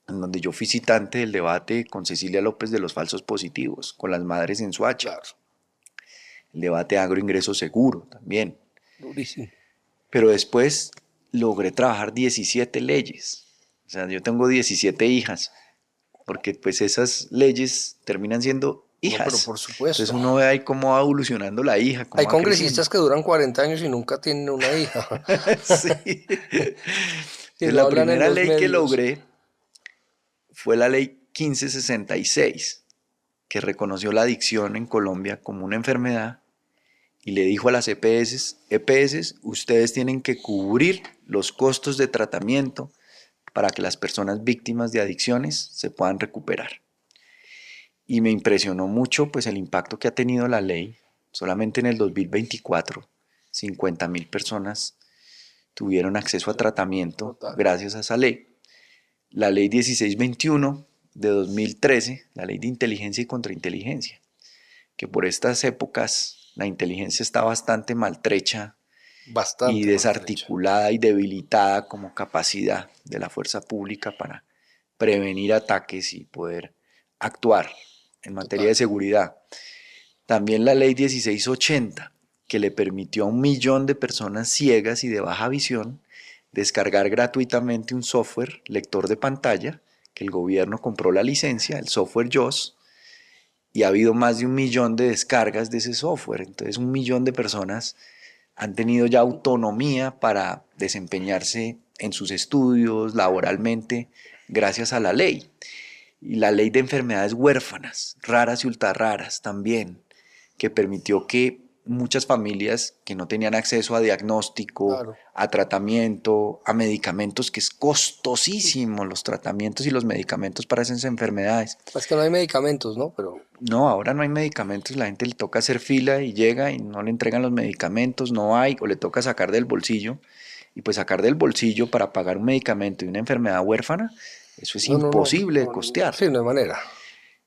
en donde yo fui citante del debate con Cecilia López de los falsos positivos, con las madres en Soacha. Claro. El debate agroingreso seguro también. Durísimo. Pero después logré trabajar 17 leyes. O sea, yo tengo 17 hijas, porque pues esas leyes terminan siendo hijas. No, pero por supuesto. Entonces uno ve ahí cómo va evolucionando la hija. Hay congresistas que duran 40 años y nunca tienen una hija. Sí. La primera ley que logré fue la ley 1566, que reconoció la adicción en Colombia como una enfermedad y le dijo a las EPS, ustedes tienen que cubrir los costos de tratamiento para que las personas víctimas de adicciones se puedan recuperar. Y me impresionó mucho pues el impacto que ha tenido la ley. Solamente en el 2024, 50.000 personas tuvieron acceso a tratamiento gracias a esa ley. La ley 1621 de 2013, la ley de inteligencia y contrainteligencia, que por estas épocas la inteligencia está bastante maltrecha y desarticulada y debilitada como capacidad de la fuerza pública para prevenir ataques y poder actuar en materia de seguridad. También la ley 1680, que le permitió a 1 millón de personas ciegas y de baja visión descargar gratuitamente un software lector de pantalla, que el gobierno compró la licencia, el software JAWS, y ha habido más de 1 millón de descargas de ese software. Entonces 1 millón de personas han tenido ya autonomía para desempeñarse en sus estudios, laboralmente, gracias a la ley. Y la ley de enfermedades huérfanas, raras y ultra raras también, que permitió que muchas familias que no tenían acceso a diagnóstico, claro, a tratamiento, a medicamentos, que es costosísimo los tratamientos y los medicamentos para esas enfermedades. Es que no hay medicamentos, ¿no? No, ahora no hay medicamentos, la gente le toca hacer fila y llega y no le entregan los medicamentos, no hay, o le toca sacar del bolsillo, y pues sacar del bolsillo para pagar un medicamento y una enfermedad huérfana, eso es imposible de costear. Sí, no hay manera.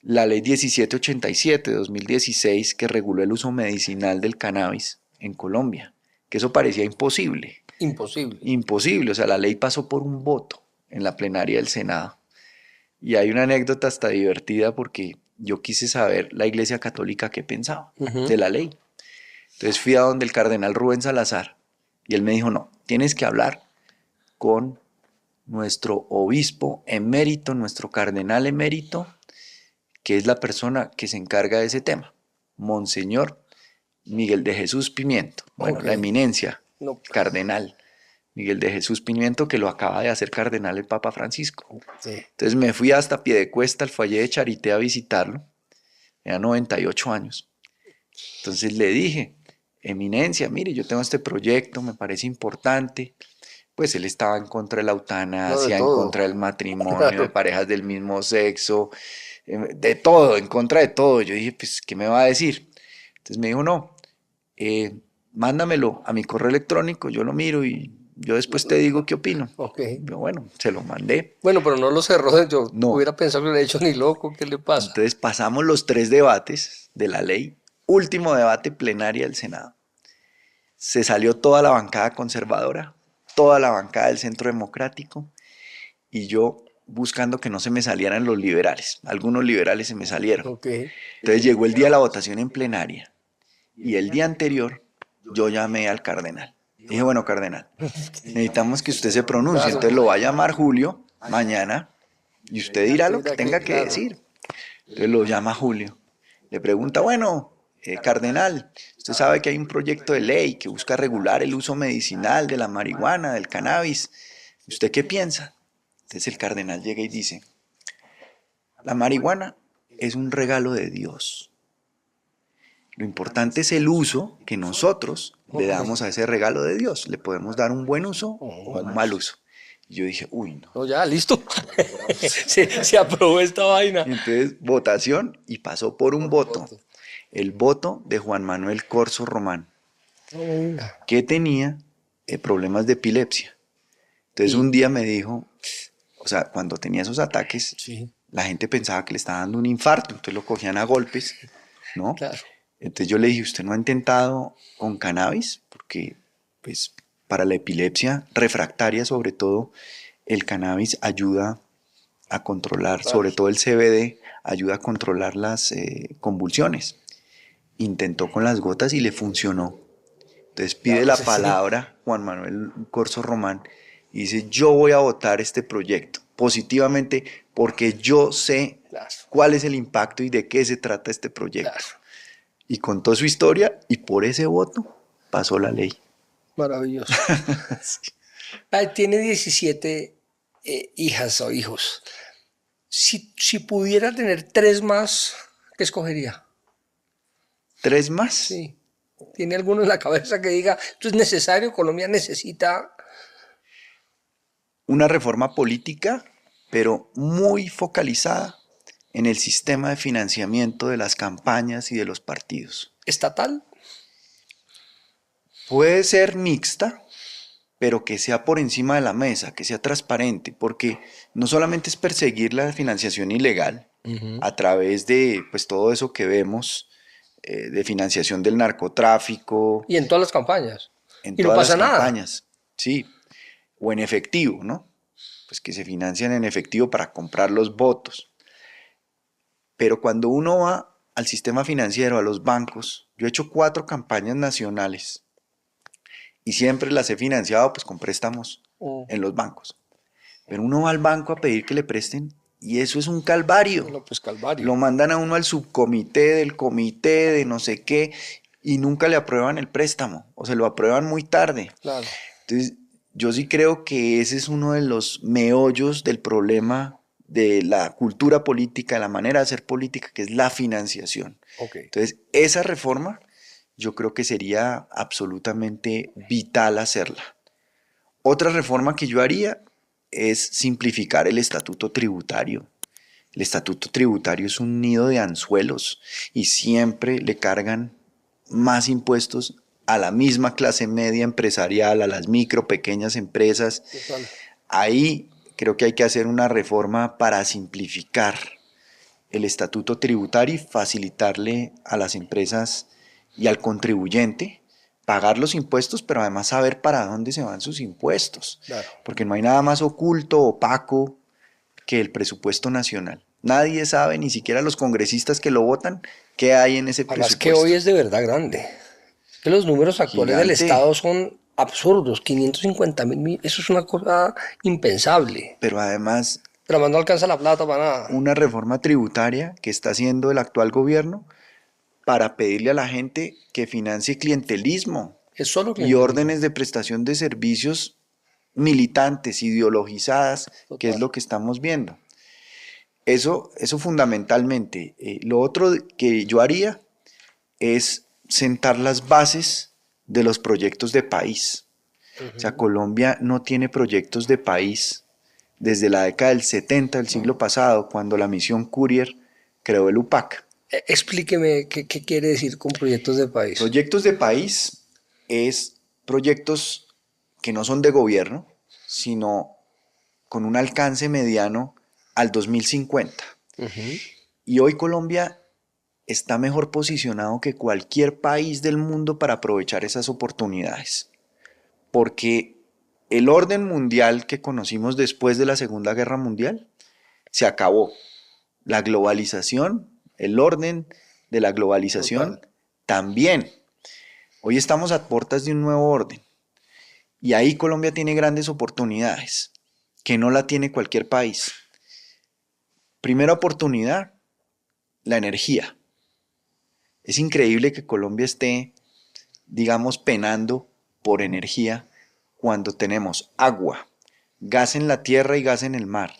La ley 1787 de 2016 que reguló el uso medicinal del cannabis en Colombia, que eso parecía imposible. Imposible. Imposible, o sea, la ley pasó por un voto en la plenaria del Senado. Y hay una anécdota hasta divertida porque yo quise saber la Iglesia Católica qué pensaba de la ley. Entonces fui a donde el cardenal Rubén Salazar y él me dijo, no, tienes que hablar con nuestro obispo emérito, nuestro cardenal emérito, que es la persona que se encarga de ese tema, Monseñor Miguel de Jesús Pimiento, bueno, la eminencia, cardenal Miguel de Jesús Pimiento, que lo acaba de hacer cardenal el Papa Francisco. Sí. Entonces me fui hasta Piedecuesta, al Foyer de Charité, a visitarlo, tenía 98 años. Entonces le dije, eminencia, mire, yo tengo este proyecto, me parece importante. Pues él estaba en contra de la eutanasia, en contra del matrimonio, claro, de parejas del mismo sexo, de todo, en contra de todo. Yo dije, pues, ¿qué me va a decir? Entonces me dijo, no, mándamelo a mi correo electrónico, yo lo miro y yo después te digo qué opino. Okay. Yo, bueno, se lo mandé. Bueno, pero no lo cerró, yo no hubiera pensado que lo hubiera hecho ni loco, ¿qué le pasa? Entonces pasamos los 3 debates de la ley, último debate plenaria del Senado. Se salió toda la bancada conservadora, toda la bancada del Centro Democrático, y yo buscando que no se me salieran los liberales. Algunos liberales se me salieron. Okay. Entonces llegó el día de la votación en plenaria y el día anterior yo llamé al cardenal Dije, bueno, cardenal, necesitamos que usted se pronuncie, entonces lo va a llamar Julio mañana y usted dirá lo que tenga que decir. Entonces lo llama Julio, le pregunta, bueno, cardenal, usted sabe que hay un proyecto de ley que busca regular el uso medicinal de la marihuana, del cannabis, ¿usted qué piensa? Entonces el cardenal llega y dice, la marihuana es un regalo de Dios. Lo importante es el uso que nosotros le damos a ese regalo de Dios. Le podemos dar un buen uso o un mal uso. Y yo dije, uy, no. No, ya, listo. se aprobó esta vaina. Y entonces, votación, y pasó por un voto. El voto de Juan Manuel Corso Román, que tenía problemas de epilepsia. Entonces un día me dijo, o sea, cuando tenía esos ataques, la gente pensaba que le estaba dando un infarto, entonces lo cogían a golpes, ¿no? Claro. Entonces yo le dije, ¿usted no ha intentado con cannabis? Porque pues, para la epilepsia refractaria, sobre todo, el cannabis ayuda a controlar, sobre todo el CBD, ayuda a controlar las convulsiones. Intentó con las gotas y le funcionó. Entonces pide la palabra Juan Manuel Corso Román y dice, yo voy a votar este proyecto positivamente porque yo sé cuál es el impacto y de qué se trata este proyecto. Y contó su historia y por ese voto pasó la ley. Maravilloso. Sí. Tiene 17 hijas o hijos. Si pudiera tener 3 más, ¿qué escogería? ¿3 más? Sí. ¿Tiene alguno en la cabeza que diga, esto es necesario, Colombia necesita? Una reforma política, pero muy focalizada en el sistema de financiamiento de las campañas y de los partidos. ¿Estatal? Puede ser mixta, pero que sea por encima de la mesa, que sea transparente, porque no solamente es perseguir la financiación ilegal a través de pues, todo eso que vemos, de financiación del narcotráfico. Y en todas las campañas. En y todas no pasa las nada. campañas, sí. O en efectivo, ¿no? Pues que se financian en efectivo para comprar los votos. Pero cuando uno va al sistema financiero, a los bancos, yo he hecho 4 campañas nacionales y siempre las he financiado pues con préstamos en los bancos. Pero uno va al banco a pedir que le presten y eso es un calvario. No, pues calvario. Lo mandan a uno al subcomité del comité de no sé qué y nunca le aprueban el préstamo o se lo aprueban muy tarde. Claro. Entonces, yo sí creo que ese es uno de los meollos del problema de la cultura política, de la manera de hacer política, que es la financiación. Entonces, esa reforma yo creo que sería absolutamente vital hacerla. Otra reforma que yo haría es simplificar el estatuto tributario. El estatuto tributario es un nido de anzuelos y siempre le cargan más impuestos a la misma clase media empresarial, a las micro, pequeñas empresas. Total. Ahí creo que hay que hacer una reforma para simplificar el estatuto tributario y facilitarle a las empresas y al contribuyente pagar los impuestos, pero además saber para dónde se van sus impuestos. Claro. Porque no hay nada más oculto, opaco, que el presupuesto nacional. Nadie sabe, ni siquiera los congresistas que lo votan, qué hay en ese presupuesto. Además que hoy es de verdad grande. Que los números actuales del Estado son absurdos, 550.000, eso es una cosa impensable. Pero además... Pero además no alcanza la plata para nada. Una reforma tributaria que está haciendo el actual gobierno para pedirle a la gente que financie clientelismo es solo y órdenes de prestación de servicios militantes, ideologizadas, total, que es lo que estamos viendo. Eso fundamentalmente. Lo otro que yo haría es sentar las bases de los proyectos de país. O sea, Colombia no tiene proyectos de país desde la década del 70 del siglo pasado, cuando la misión Courier creó el UPAC. Explíqueme qué quiere decir con proyectos de país. Proyectos de país es proyectos que no son de gobierno, sino con un alcance mediano al 2050. Y hoy Colombia está mejor posicionado que cualquier país del mundo para aprovechar esas oportunidades. Porque el orden mundial que conocimos después de la Segunda Guerra Mundial se acabó. La globalización, el orden de la globalización, total, también. Hoy estamos a puertas de un nuevo orden. Y ahí Colombia tiene grandes oportunidades, que no la tiene cualquier país. Primera oportunidad, la energía. Es increíble que Colombia esté, digamos, penando por energía cuando tenemos agua, gas en la tierra y gas en el mar,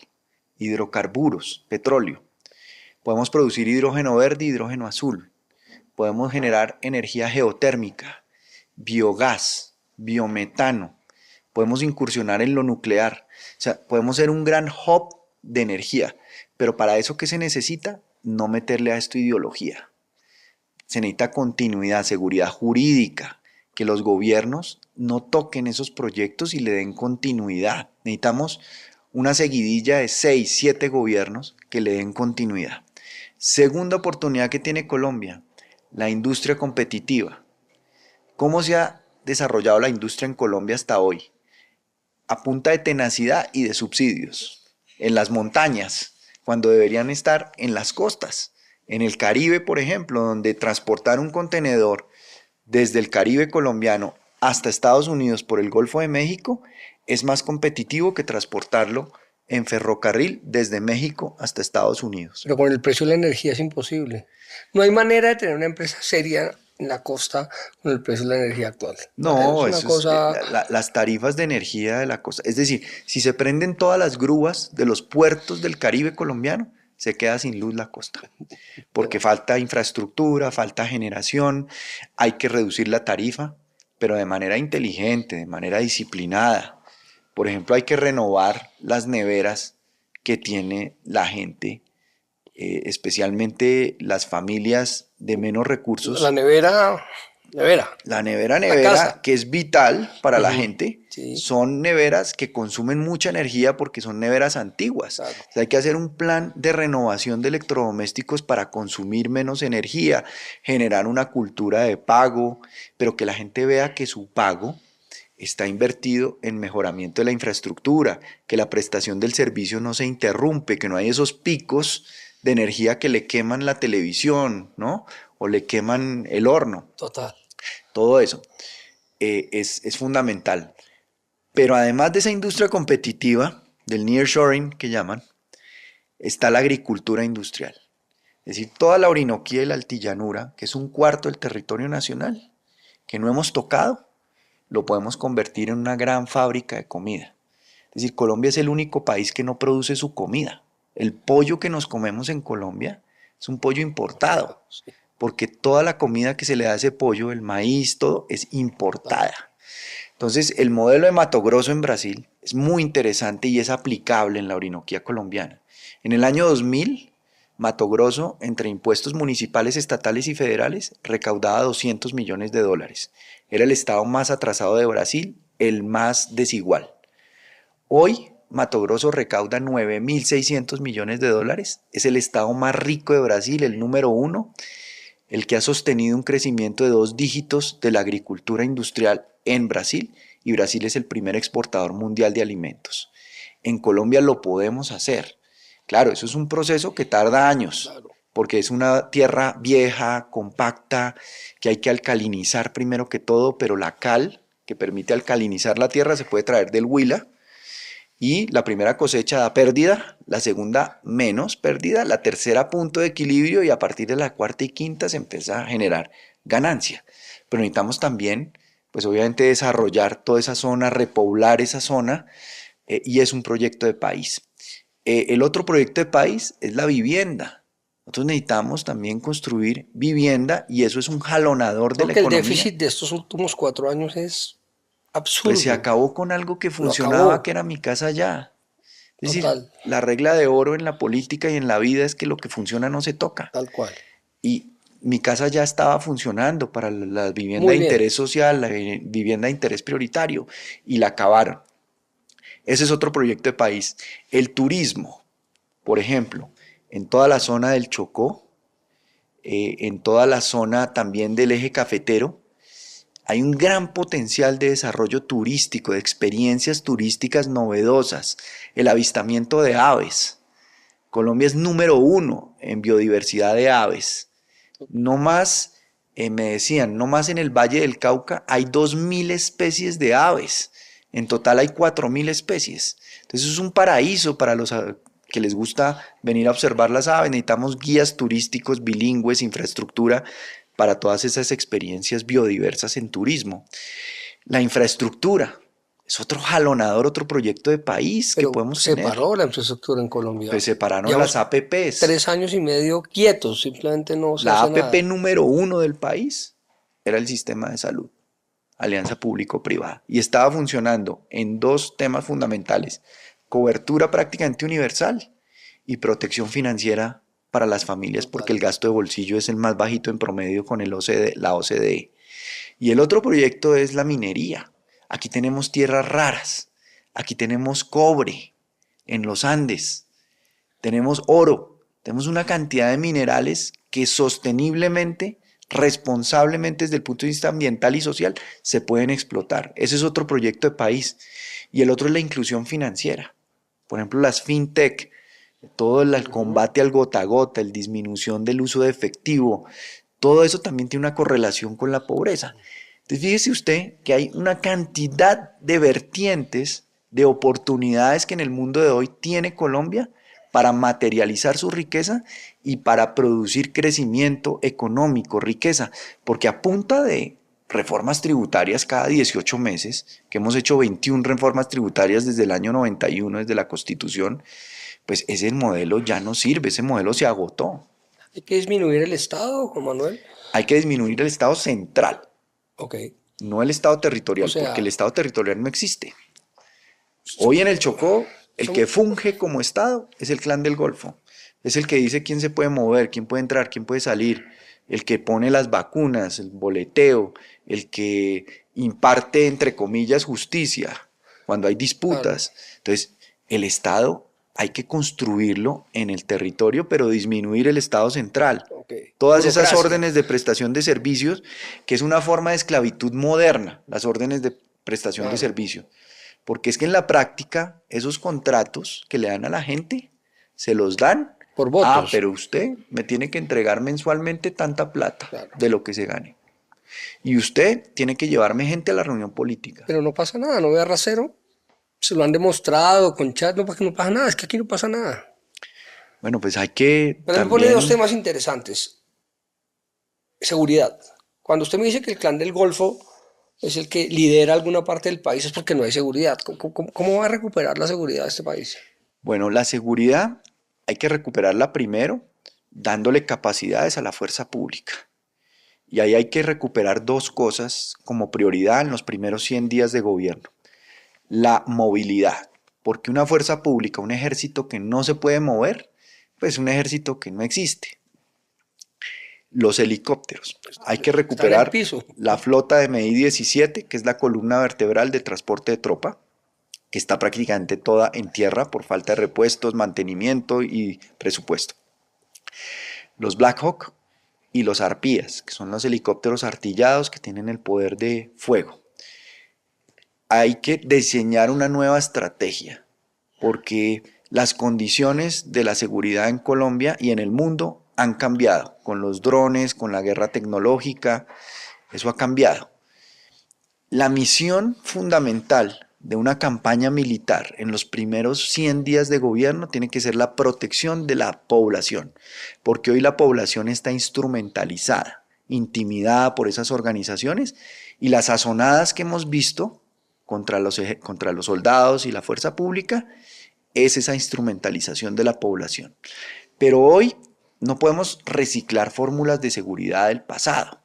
hidrocarburos, petróleo. Podemos producir hidrógeno verde y hidrógeno azul. Podemos generar energía geotérmica, biogás, biometano. Podemos incursionar en lo nuclear. O sea, podemos ser un gran hub de energía. Pero para eso, ¿qué se necesita? No meterle a esto ideología. Se necesita continuidad, seguridad jurídica, que los gobiernos no toquen esos proyectos y le den continuidad. Necesitamos una seguidilla de 6, 7 gobiernos que le den continuidad. Segunda oportunidad que tiene Colombia, la industria competitiva. ¿Cómo se ha desarrollado la industria en Colombia hasta hoy? A punta de tenacidad y de subsidios. En las montañas, cuando deberían estar en las costas. En el Caribe, por ejemplo, donde transportar un contenedor desde el Caribe colombiano hasta Estados Unidos por el Golfo de México es más competitivo que transportarlo en ferrocarril desde México hasta Estados Unidos. Pero con el precio de la energía es imposible. No hay manera de tener una empresa seria en la costa con el precio de la energía actual. No, las tarifas de energía de la costa. Es decir, si se prenden todas las grúas de los puertos del Caribe colombiano, se queda sin luz la costa. Porque falta infraestructura, falta generación, hay que reducir la tarifa, pero de manera inteligente, de manera disciplinada. Por ejemplo, hay que renovar las neveras que tiene la gente, especialmente las familias de menos recursos. La nevera. La nevera, que es vital para la gente, sí. Son neveras que consumen mucha energía porque son neveras antiguas. Claro. O sea, hay que hacer un plan de renovación de electrodomésticos para consumir menos energía, generar una cultura de pago, pero que la gente vea que su pago está invertido en mejoramiento de la infraestructura, que la prestación del servicio no se interrumpe, que no hay esos picos de energía que le queman la televisión, ¿no? O le queman el horno. Total. Todo eso es fundamental. Pero además de esa industria competitiva, del nearshoring que llaman, está la agricultura industrial. Es decir, toda la Orinoquía y la Altillanura, que es un cuarto del territorio nacional, que no hemos tocado, lo podemos convertir en una gran fábrica de comida. Es decir, Colombia es el único país que no produce su comida. El pollo que nos comemos en Colombia es un pollo importado, porque toda la comida que se le da a ese pollo, el maíz, todo, es importada. Entonces, el modelo de Mato Grosso en Brasil es muy interesante y es aplicable en la Orinoquía colombiana. En el año 2000, Mato Grosso, entre impuestos municipales, estatales y federales, recaudaba $200 millones. Era el estado más atrasado de Brasil, el más desigual. Hoy, Mato Grosso recauda $9.600 millones. Es el estado más rico de Brasil, el número 1, el que ha sostenido un crecimiento de 2 dígitos de la agricultura industrial en Brasil, y Brasil es el primer exportador mundial de alimentos. En Colombia lo podemos hacer. Claro, eso es un proceso que tarda años, porque es una tierra vieja, compacta, que hay que alcalinizar primero que todo, pero la cal que permite alcalinizar la tierra se puede traer del Huila, y la primera cosecha da pérdida, la segunda menos pérdida, la tercera punto de equilibrio, y a partir de la cuarta y quinta se empieza a generar ganancia. Pero necesitamos también, pues obviamente, desarrollar toda esa zona, repoblar esa zona, y es un proyecto de país. El otro proyecto de país es la vivienda. Nosotros necesitamos también construir vivienda, y eso es un jalonador de la economía. El déficit de estos últimos 4 años es absurdo. Pues se acabó con algo que funcionaba, que era mi casa ya. Es decir, la regla de oro en la política y en la vida es que lo que funciona no se toca. Tal cual. Y mi casa ya estaba funcionando para la vivienda de interés social, la vivienda de interés prioritario, y la acabaron. Ese es otro proyecto de país. El turismo, por ejemplo, en toda la zona del Chocó, en toda la zona también del eje cafetero, hay un gran potencial de desarrollo turístico, de experiencias turísticas novedosas, el avistamiento de aves. Colombia es número 1 en biodiversidad de aves. No más, me decían, no más en el Valle del Cauca hay 2.000 especies de aves. En total hay 4.000 especies. Entonces es un paraíso para los que les gusta venir a observar las aves. Necesitamos guías turísticos bilingües, infraestructura para todas esas experiencias biodiversas en turismo. La infraestructura es otro jalonador, otro proyecto de país que podemos tener. Se paró la infraestructura en Colombia. Pues se pararon las APPs. 3 años y medio quietos, simplemente no se hace hace nada. La APP número 1 del país era el sistema de salud, alianza público-privada, y estaba funcionando en 2 temas fundamentales: cobertura prácticamente universal y protección financiera para las familias, porque el gasto de bolsillo es el más bajito en promedio con la OCDE. Y el otro proyecto es la minería. Aquí tenemos tierras raras, aquí tenemos cobre en los Andes, tenemos oro, tenemos una cantidad de minerales que sosteniblemente, responsablemente desde el punto de vista ambiental y social se pueden explotar. Ese es otro proyecto de país. Y el otro es la inclusión financiera. Por ejemplo, las fintech, todo el combate al gota a gota, la disminución del uso de efectivo, todo eso también tiene una correlación con la pobreza. Entonces fíjese usted que hay una cantidad de vertientes, de oportunidades que en el mundo de hoy tiene Colombia para materializar su riqueza y para producir crecimiento económico, riqueza, porque a punta de reformas tributarias cada 18 meses, que hemos hecho 21 reformas tributarias desde el año 91, desde la Constitución, pues ese modelo ya no sirve, ese modelo se agotó. ¿Hay que disminuir el Estado, Juan Manuel? Hay que disminuir el Estado central, okay, no el Estado territorial, porque el Estado territorial no existe. Hoy en el Chocó, el que funge como Estado es el Clan del Golfo. Es el que dice quién se puede mover, quién puede entrar, quién puede salir, el que pone las vacunas, el boleteo, el que imparte, entre comillas, justicia cuando hay disputas. Entonces, el Estado hay que construirlo en el territorio, pero disminuir el Estado central. Todas esas órdenes de prestación de servicios, que es una forma de esclavitud moderna, las órdenes de prestación de servicio. Porque es que en la práctica, esos contratos que le dan a la gente, se los dan por votos. Ah, pero usted me tiene que entregar mensualmente tanta plata de lo que se gane. Y usted tiene que llevarme gente a la reunión política. Pero no pasa nada, no vea rasero. Se lo han demostrado con chat, no pasa nada, es que aquí no pasa nada. Bueno, pues hay que Pero me pone 2 temas interesantes. Seguridad. Cuando usted me dice que el Clan del Golfo es el que lidera alguna parte del país, es porque no hay seguridad. ¿Cómo va a recuperar la seguridad de este país? Bueno, la seguridad hay que recuperarla primero dándole capacidades a la fuerza pública. Y ahí hay que recuperar 2 cosas como prioridad en los primeros 100 días de gobierno. La movilidad, porque una fuerza pública, un ejército que no se puede mover, pues es un ejército que no existe. Los helicópteros, hay que recuperar la flota de MI-17, que es la columna vertebral de transporte de tropa, que está prácticamente toda en tierra por falta de repuestos, mantenimiento y presupuesto. Los Black Hawk y los Arpías, que son los helicópteros artillados que tienen el poder de fuego. Hay que diseñar una nueva estrategia, porque las condiciones de la seguridad en Colombia y en el mundo han cambiado, con los drones, con la guerra tecnológica, eso ha cambiado. La misión fundamental de una campaña militar en los primeros 100 días de gobierno tiene que ser la protección de la población, porque hoy la población está instrumentalizada, intimidada por esas organizaciones, y las azonadas que hemos visto contra los soldados y la fuerza pública es esa instrumentalización de la población. Pero hoy no podemos reciclar fórmulas de seguridad del pasado.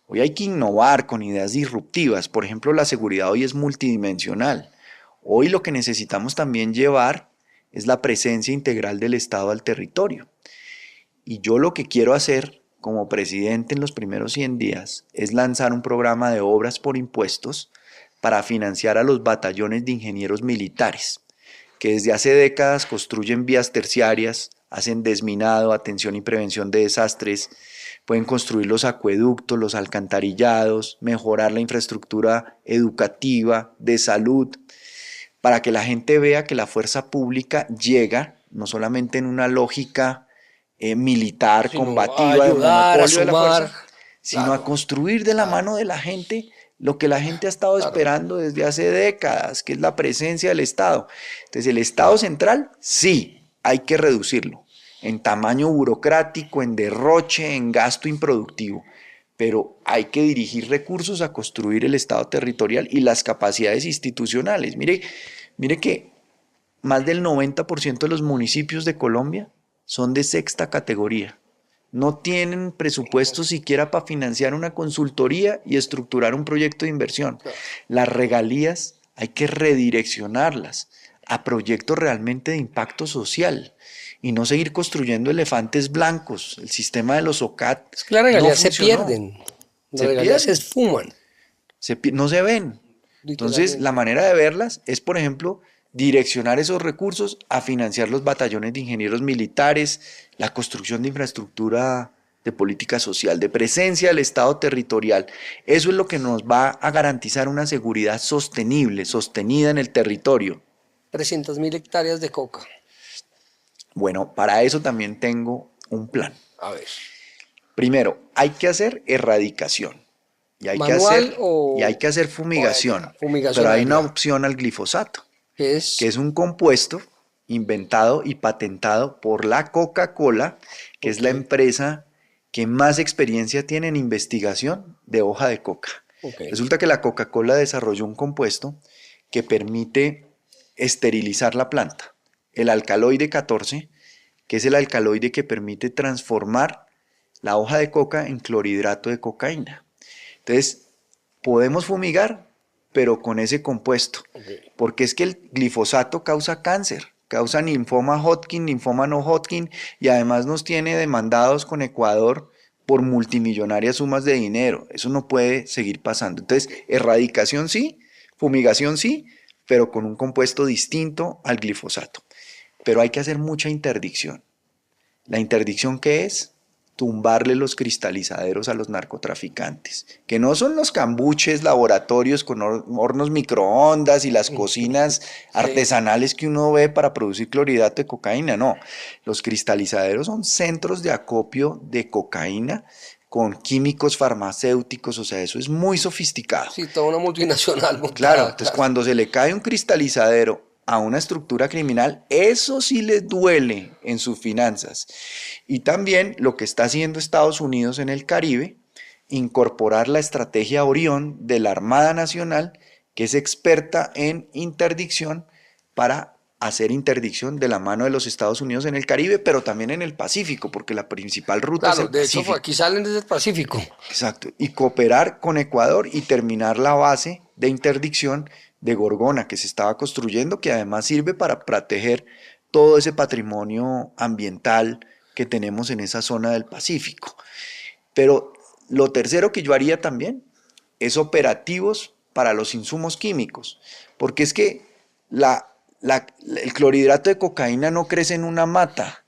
Hoy hay que innovar con ideas disruptivas. Por ejemplo, la seguridad hoy es multidimensional. Hoy lo que necesitamos también llevar es la presencia integral del Estado al territorio. Y yo lo que quiero hacer como presidente en los primeros 100 días es lanzar un programa de obras por impuestos para financiar a los batallones de ingenieros militares, que desde hace décadas construyen vías terciarias, hacen desminado, atención y prevención de desastres, pueden construir los acueductos, los alcantarillados, mejorar la infraestructura educativa, de salud, para que la gente vea que la fuerza pública llega no solamente en una lógica militar, combativa, a ayudar, de monopolio a sumar, de la fuerza, sino a construir de la mano de la gente lo que la gente ha estado esperando desde hace décadas, que es la presencia del Estado. Entonces, el Estado central, sí, hay que reducirlo en tamaño burocrático, en derroche, en gasto improductivo, pero hay que dirigir recursos a construir el Estado territorial y las capacidades institucionales. Mire que más del 90% de los municipios de Colombia son de sexta categoría. No tienen presupuesto siquiera para financiar una consultoría y estructurar un proyecto de inversión. Las regalías hay que redireccionarlas a proyectos realmente de impacto social y no seguir construyendo elefantes blancos. El sistema de los OCAT es que las regalías se pierden, las regalías se esfuman. No se ven. Entonces, la manera de verlas es, por ejemplo, direccionar esos recursos a financiar los batallones de ingenieros militares, la construcción de infraestructura de política social, de presencia del Estado territorial. Eso es lo que nos va a garantizar una seguridad sostenible, sostenida en el territorio. 300.000 hectáreas de coca. Bueno, para eso también tengo un plan. A ver. Primero, hay que hacer erradicación. Y hay que hacer fumigación. Pero hay una opción al glifosato. Que es un compuesto inventado y patentado por la Coca-Cola, que es la empresa que más experiencia tiene en investigación de hoja de coca. Resulta que la Coca-Cola desarrolló un compuesto que permite esterilizar la planta. El alcaloide 14, que es el alcaloide que permite transformar la hoja de coca en clorhidrato de cocaína. Entonces, podemos fumigar, pero con ese compuesto, porque es que el glifosato causa cáncer, causa linfoma Hodgkin, linfoma no Hodgkin, y además nos tiene demandados con Ecuador por multimillonarias sumas de dinero. Eso no puede seguir pasando. Entonces, erradicación sí, fumigación sí, pero con un compuesto distinto al glifosato. Pero hay que hacer mucha interdicción. ¿La interdicción qué es? Tumbarle los cristalizaderos a los narcotraficantes, que no son los cambuches, laboratorios con hornos microondas y las cocinas artesanales que uno ve para producir clorhidrato de cocaína, no. Los cristalizaderos son centros de acopio de cocaína con químicos farmacéuticos, o sea, eso es muy sofisticado. Sí, toda una multinacional. Claro, entonces cuando se le cae un cristalizadero a una estructura criminal, eso sí les duele en sus finanzas. Y también lo que está haciendo Estados Unidos en el Caribe, incorporar la estrategia Orión de la Armada Nacional, que es experta en interdicción, para hacer interdicción de la mano de los Estados Unidos en el Caribe, pero también en el Pacífico, porque la principal ruta es el Pacífico. De hecho, aquí salen desde el Pacífico. Exacto, y cooperar con Ecuador y terminar la base de interdicción de Gorgona que se estaba construyendo, que además sirve para proteger todo ese patrimonio ambiental que tenemos en esa zona del Pacífico. Pero lo tercero que yo haría también es operativos para los insumos químicos, porque es que el clorhidrato de cocaína no crece en una mata.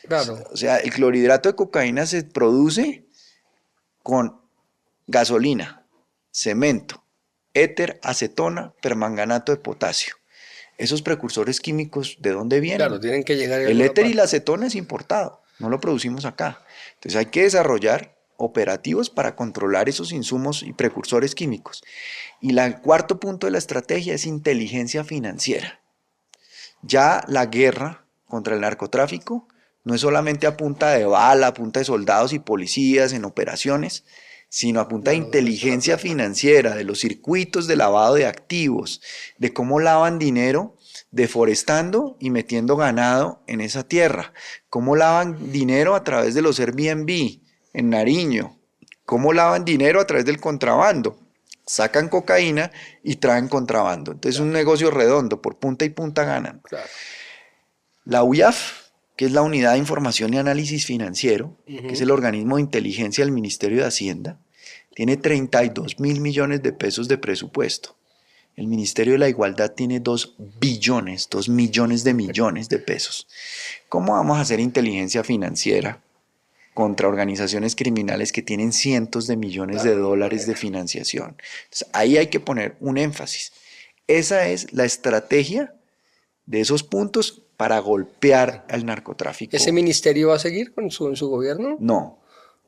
Claro. O sea, el clorhidrato de cocaína se produce con gasolina, cemento, éter, acetona, permanganato de potasio. Esos precursores químicos, ¿de dónde vienen? Claro, tienen que llegar. El éter y la acetona es importado, no lo producimos acá. Entonces hay que desarrollar operativos para controlar esos insumos y precursores químicos. Y el cuarto punto de la estrategia es inteligencia financiera. Ya la guerra contra el narcotráfico no es solamente a punta de bala, a punta de soldados y policías en operaciones, sino a punta de inteligencia financiera, de los circuitos de lavado de activos, de cómo lavan dinero deforestando y metiendo ganado en esa tierra, cómo lavan dinero a través de los Airbnb en Nariño, cómo lavan dinero a través del contrabando, sacan cocaína y traen contrabando. Entonces es un negocio redondo, por punta y punta ganan. La UIAF, que es la Unidad de Información y Análisis Financiero, que es el organismo de inteligencia del Ministerio de Hacienda, tiene 32.000 millones de pesos de presupuesto. El Ministerio de la Igualdad tiene 2 billones, 2 millones de pesos. ¿Cómo vamos a hacer inteligencia financiera contra organizaciones criminales que tienen cientos de millones de dólares de financiación? Entonces, ahí hay que poner un énfasis. Esa es la estrategia de esos puntos para golpear al narcotráfico. ¿Ese ministerio va a seguir en su gobierno? No,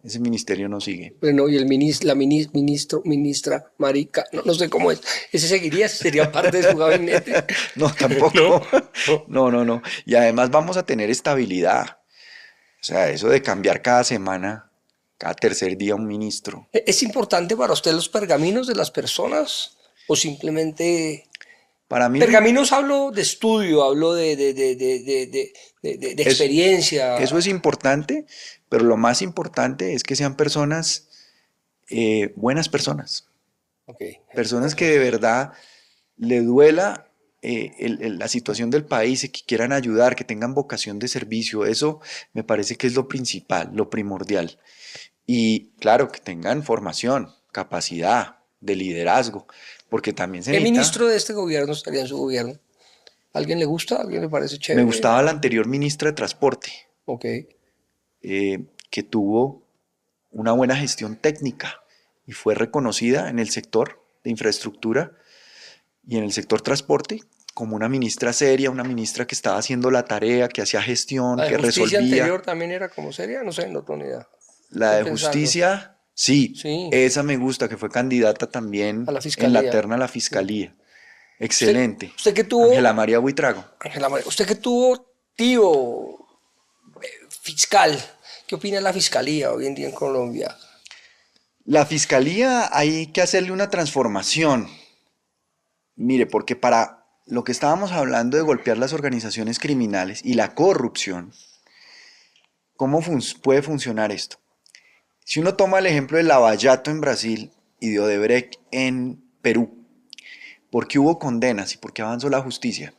ese ministerio no sigue. Bueno, y el ministra, marica, no sé cómo es. ¿Ese seguiría? ¿Sería parte de su gabinete? No, tampoco. No. Y además vamos a tener estabilidad. O sea, eso de cambiar cada semana, cada tercer día un ministro. ¿Es importante para usted los pergaminos de las personas? ¿O simplemente... Para mí Pergaminos hablo de estudio, hablo de experiencia. Eso es importante, pero lo más importante es que sean personas, buenas personas. Okay. Personas que de verdad le duela la situación del país y que quieran ayudar, que tengan vocación de servicio. Eso me parece que es lo principal, lo primordial. Y claro, que tengan formación, capacidad de liderazgo, porque también se ¿Qué necesita... ministro de este gobierno estaría en su gobierno? ¿Alguien le gusta? ¿Alguien le parece chévere? Me gustaba la anterior ministra de Transporte, Ok. que tuvo una buena gestión técnica y fue reconocida en el sector de infraestructura y en el sector transporte como una ministra seria, una ministra que estaba haciendo la tarea, que hacía gestión, que ¿La justicia resolvía. anterior también era como seria? No sé, no tengo ni idea. La de Estoy pensando. justicia, sí, Sí, esa me gusta, que fue candidata también a la en la fiscalía. terna a la fiscalía. Excelente. Usted que tuvo, Ángela María Buitrago. Ángela María, usted que tuvo tío fiscal, ¿qué opina de la fiscalía hoy en día en Colombia? La fiscalía hay que hacerle una transformación. Mire, porque para lo que estábamos hablando de golpear las organizaciones criminales y la corrupción, ¿cómo puede funcionar esto? Si uno toma el ejemplo de Lavallato en Brasil y de Odebrecht en Perú, ¿por qué hubo condenas y por qué avanzó la justicia?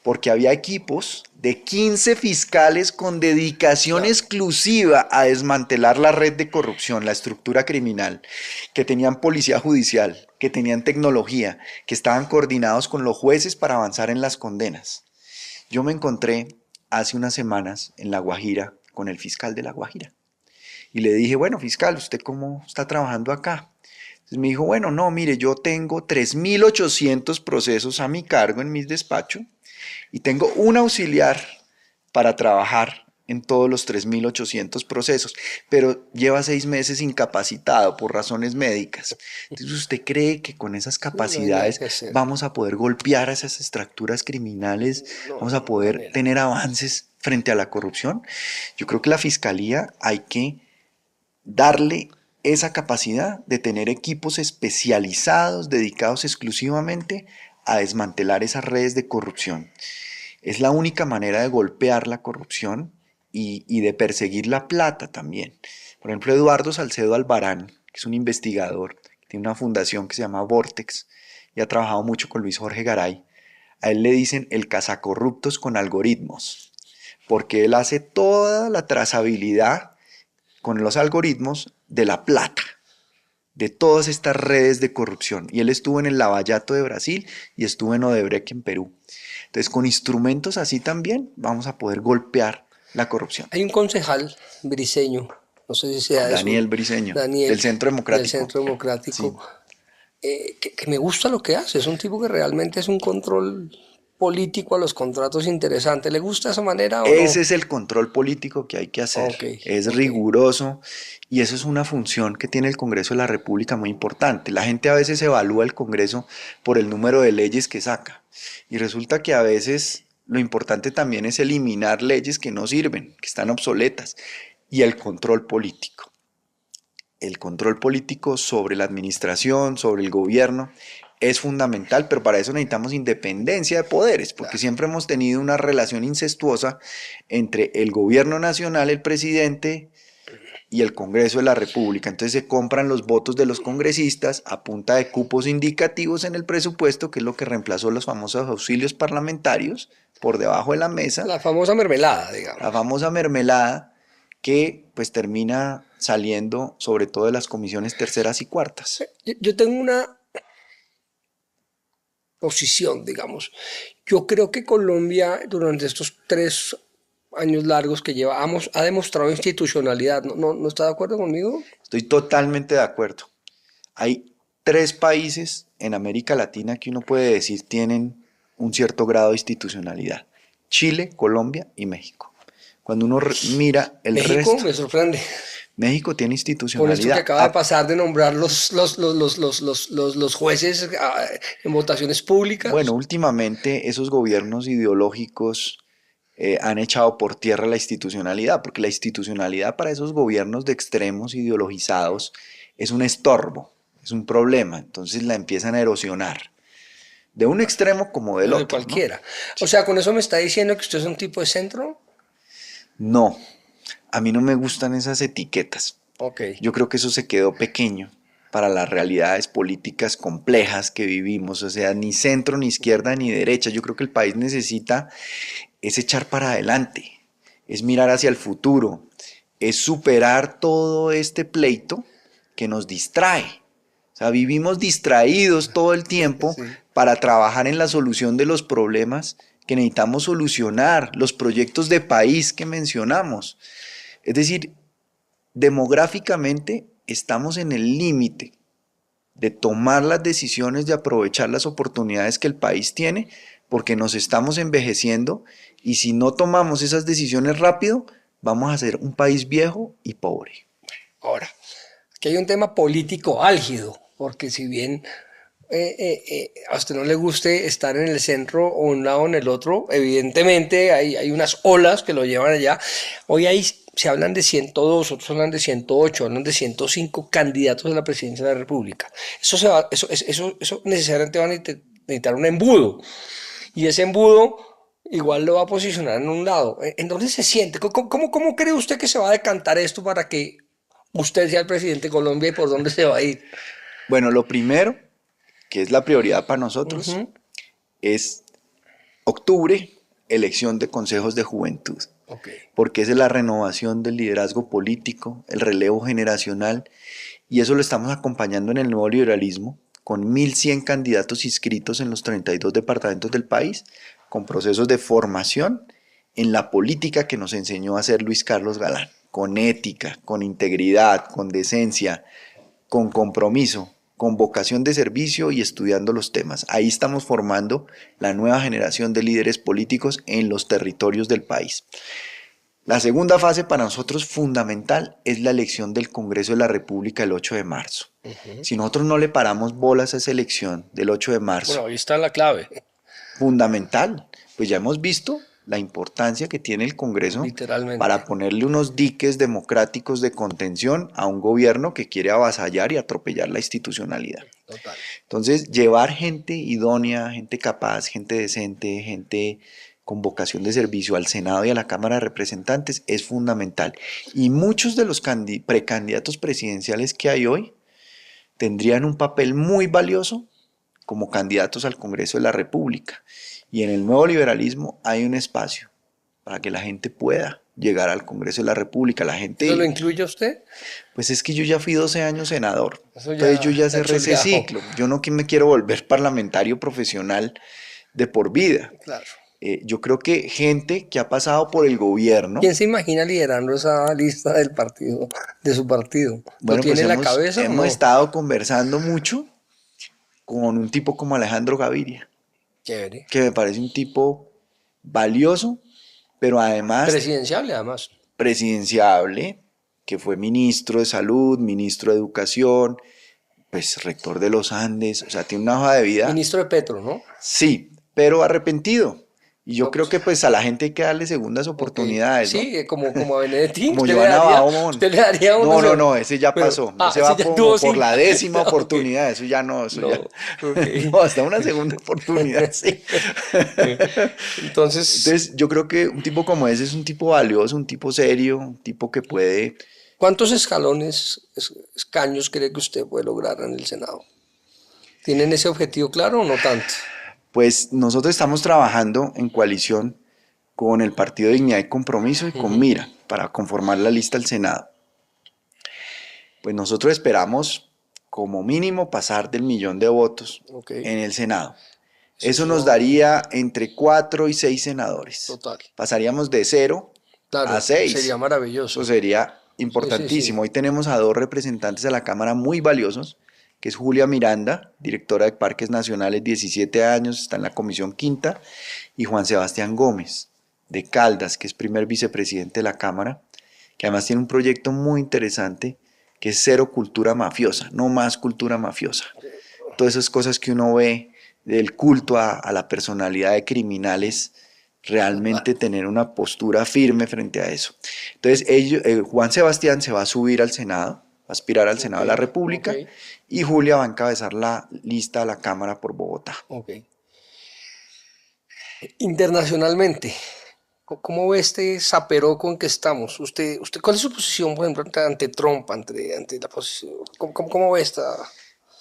Porque había equipos de 15 fiscales con dedicación exclusiva a desmantelar la red de corrupción, la estructura criminal, que tenían policía judicial, que tenían tecnología, que estaban coordinados con los jueces para avanzar en las condenas. Yo me encontré hace unas semanas en La Guajira con el fiscal de La Guajira y le dije, bueno, fiscal, ¿usted cómo está trabajando acá? Entonces me dijo, bueno, no, mire, yo tengo 3.800 procesos a mi cargo en mi despacho y tengo un auxiliar para trabajar en todos los 3.800 procesos, pero lleva 6 meses incapacitado por razones médicas. Entonces, ¿usted cree que con esas capacidades vamos a poder golpear a esas estructuras criminales? ¿Vamos a poder tener avances frente a la corrupción? Yo creo que la fiscalía hay que darle esa capacidad de tener equipos especializados, dedicados exclusivamente a desmantelar esas redes de corrupción. Es la única manera de golpear la corrupción y de perseguir la plata también. Por ejemplo, Eduardo Salcedo Albarán, que es un investigador, que tiene una fundación que se llama Vortex y ha trabajado mucho con Luis Jorge Garay. A él le dicen el cazacorruptos con algoritmos, porque él hace toda la trazabilidad con los algoritmos de la plata, de todas estas redes de corrupción. Y él estuvo en el Lavallato de Brasil y estuvo en Odebrecht en Perú. Entonces, con instrumentos así también vamos a poder golpear la corrupción. Hay un concejal briseño, no sé si sea Daniel Briseño, del Centro Democrático. Del Centro Democrático, sí. Que me gusta lo que hace. Es un tipo que realmente es un control político a los contratos interesante. ¿Le gusta esa manera o Ese no? es el control político que hay que hacer. Okay, es riguroso y eso es una función que tiene el Congreso de la República muy importante. La gente a veces evalúa el Congreso por el número de leyes que saca y resulta que a veces lo importante también es eliminar leyes que no sirven, que están obsoletas, y el control político. El control político sobre la administración, sobre el gobierno, es fundamental, pero para eso necesitamos independencia de poderes, porque siempre hemos tenido una relación incestuosa entre el gobierno nacional, el presidente y el Congreso de la República. Entonces se compran los votos de los congresistas a punta de cupos indicativos en el presupuesto, que es lo que reemplazó los famosos auxilios parlamentarios por debajo de la mesa. La famosa mermelada, digamos. La famosa mermelada que pues termina saliendo sobre todo de las comisiones terceras y cuartas. Yo tengo una posición, digamos. Yo creo que Colombia durante estos 3 años largos que llevamos ha demostrado institucionalidad. ¿No está de acuerdo conmigo? Estoy totalmente de acuerdo. Hay 3 países en América Latina que uno puede decir tienen un cierto grado de institucionalidad: Chile, Colombia y México. Cuando uno mira el México resto, me sorprende. México tiene Con institucionalidad. esto que acaba de pasar de nombrar los jueces en votaciones públicas. Bueno, últimamente esos gobiernos ideológicos han echado por tierra la institucionalidad, porque la institucionalidad para esos gobiernos de extremos ideologizados es un estorbo, es un problema, entonces la empiezan a erosionar, de un extremo como del De otro, cualquiera. ¿no? O sea, con eso me está diciendo que usted es un tipo de centro. No, a mí no me gustan esas etiquetas. Ok. Yo creo que eso se quedó pequeño para las realidades políticas complejas que vivimos, o sea, ni centro, ni izquierda, ni derecha. Yo creo que el país necesita es echar para adelante, es mirar hacia el futuro, es superar todo este pleito que nos distrae. O sea, vivimos distraídos todo el tiempo Sí. para trabajar en la solución de los problemas que necesitamos solucionar, los proyectos de país que mencionamos. Es decir, demográficamente estamos en el límite de tomar las decisiones, de aprovechar las oportunidades que el país tiene, porque nos estamos envejeciendo y si no tomamos esas decisiones rápido, vamos a ser un país viejo y pobre. Ahora, aquí hay un tema político álgido, porque si bien a usted no le guste estar en el centro o un lado o en el otro, evidentemente hay unas olas que lo llevan allá. Hoy se hablan de 102, otros hablan de 108, hablan de 105 candidatos a la presidencia de la República. Eso necesariamente va a necesitar un embudo. Y ese embudo igual lo va a posicionar en un lado. ¿En dónde se siente? ¿Cómo cree usted que se va a decantar esto para que usted sea el presidente de Colombia y por dónde se va a ir? Bueno, lo primero, que es la prioridad para nosotros, es octubre, elección de consejos de juventud. Okay. Porque esa es la renovación del liderazgo político, el relevo generacional, y eso lo estamos acompañando en el nuevo liberalismo, con 1.100 candidatos inscritos en los 32 departamentos del país, con procesos de formación en la política que nos enseñó a hacer Luis Carlos Galán, con ética, con integridad, con decencia, con compromiso, con vocación de servicio y estudiando los temas. Ahí estamos formando la nueva generación de líderes políticos en los territorios del país. La segunda fase para nosotros fundamental es la elección del Congreso de la República el 8 de marzo. Si nosotros no le paramos bolas a esa elección del 8 de marzo, bueno, ahí está la clave. Fundamental, pues ya hemos visto la importancia que tiene el Congreso para ponerle unos diques democráticos de contención a un gobierno que quiere avasallar y atropellar la institucionalidad. Total. Entonces, llevar gente idónea, gente capaz, gente decente, gente con vocación de servicio al Senado y a la Cámara de Representantes es fundamental. Y muchos de los precandidatos presidenciales que hay hoy tendrían un papel muy valioso como candidatos al Congreso de la República. Y en el nuevo liberalismo hay un espacio para que la gente pueda llegar al Congreso de la República. La gente, ¿Eso lo incluye usted? Pues es que yo ya fui 12 años senador, entonces yo ya cerré ese ciclo. Yo no que me quiero volver parlamentario profesional de por vida. Claro. Yo creo que gente que ha pasado por el gobierno. ¿Quién se imagina liderando esa lista del partido, de su partido? Bueno, ¿Lo tiene pues en la cabeza? Hemos estado conversando mucho con un tipo como Alejandro Gaviria. Chévere. Que me parece un tipo valioso, pero además... Presidenciable, además. Presidenciable, que fue ministro de Salud, ministro de Educación, pues rector de los Andes, o sea, tiene una hoja de vida... Ministro de Petro, ¿no? Sí, pero arrepentido. Y yo creo que pues a la gente hay que darle segundas oportunidades, ¿no? Sí, como a Benedetti. Como Giovanna Baumón. ¿Usted le daría uno? No, ese ya pasó. Se va por la 10ª oportunidad, eso ya no, eso ya... No, hasta una segunda oportunidad, sí. Entonces, yo creo que un tipo como ese es un tipo valioso, un tipo serio, un tipo que puede... ¿Cuántos escaños cree que usted puede lograr en el Senado? ¿Tienen ese objetivo claro o no tanto? Pues nosotros estamos trabajando en coalición con el Partido Dignidad y Compromiso y con Mira para conformar la lista al Senado. Pues nosotros esperamos como mínimo pasar del 1.000.000 de votos en el Senado. Eso nos daría entre 4 y 6 senadores. Total. Pasaríamos de 0 a 6. Sería maravilloso. Eso sería importantísimo. Hoy tenemos a 2 representantes de la Cámara muy valiosos, que es Julia Miranda, directora de Parques Nacionales, 17 años, está en la Comisión Quinta, y Juan Sebastián Gómez, de Caldas, que es primer vicepresidente de la Cámara, que además tiene un proyecto muy interesante que es Cero Cultura Mafiosa, no más cultura mafiosa. Todas esas cosas que uno ve del culto a la personalidad de criminales, realmente tener una postura firme frente a eso. Entonces, Juan Sebastián se va a subir al Senado, va a aspirar al Senado de la República, y Julia va a encabezar la lista a la Cámara por Bogotá. Internacionalmente, ¿cómo ve este zaperoco en que estamos? ¿Usted, cuál es su posición, por ejemplo, ante Trump, ante la posición? ¿Cómo ve esta?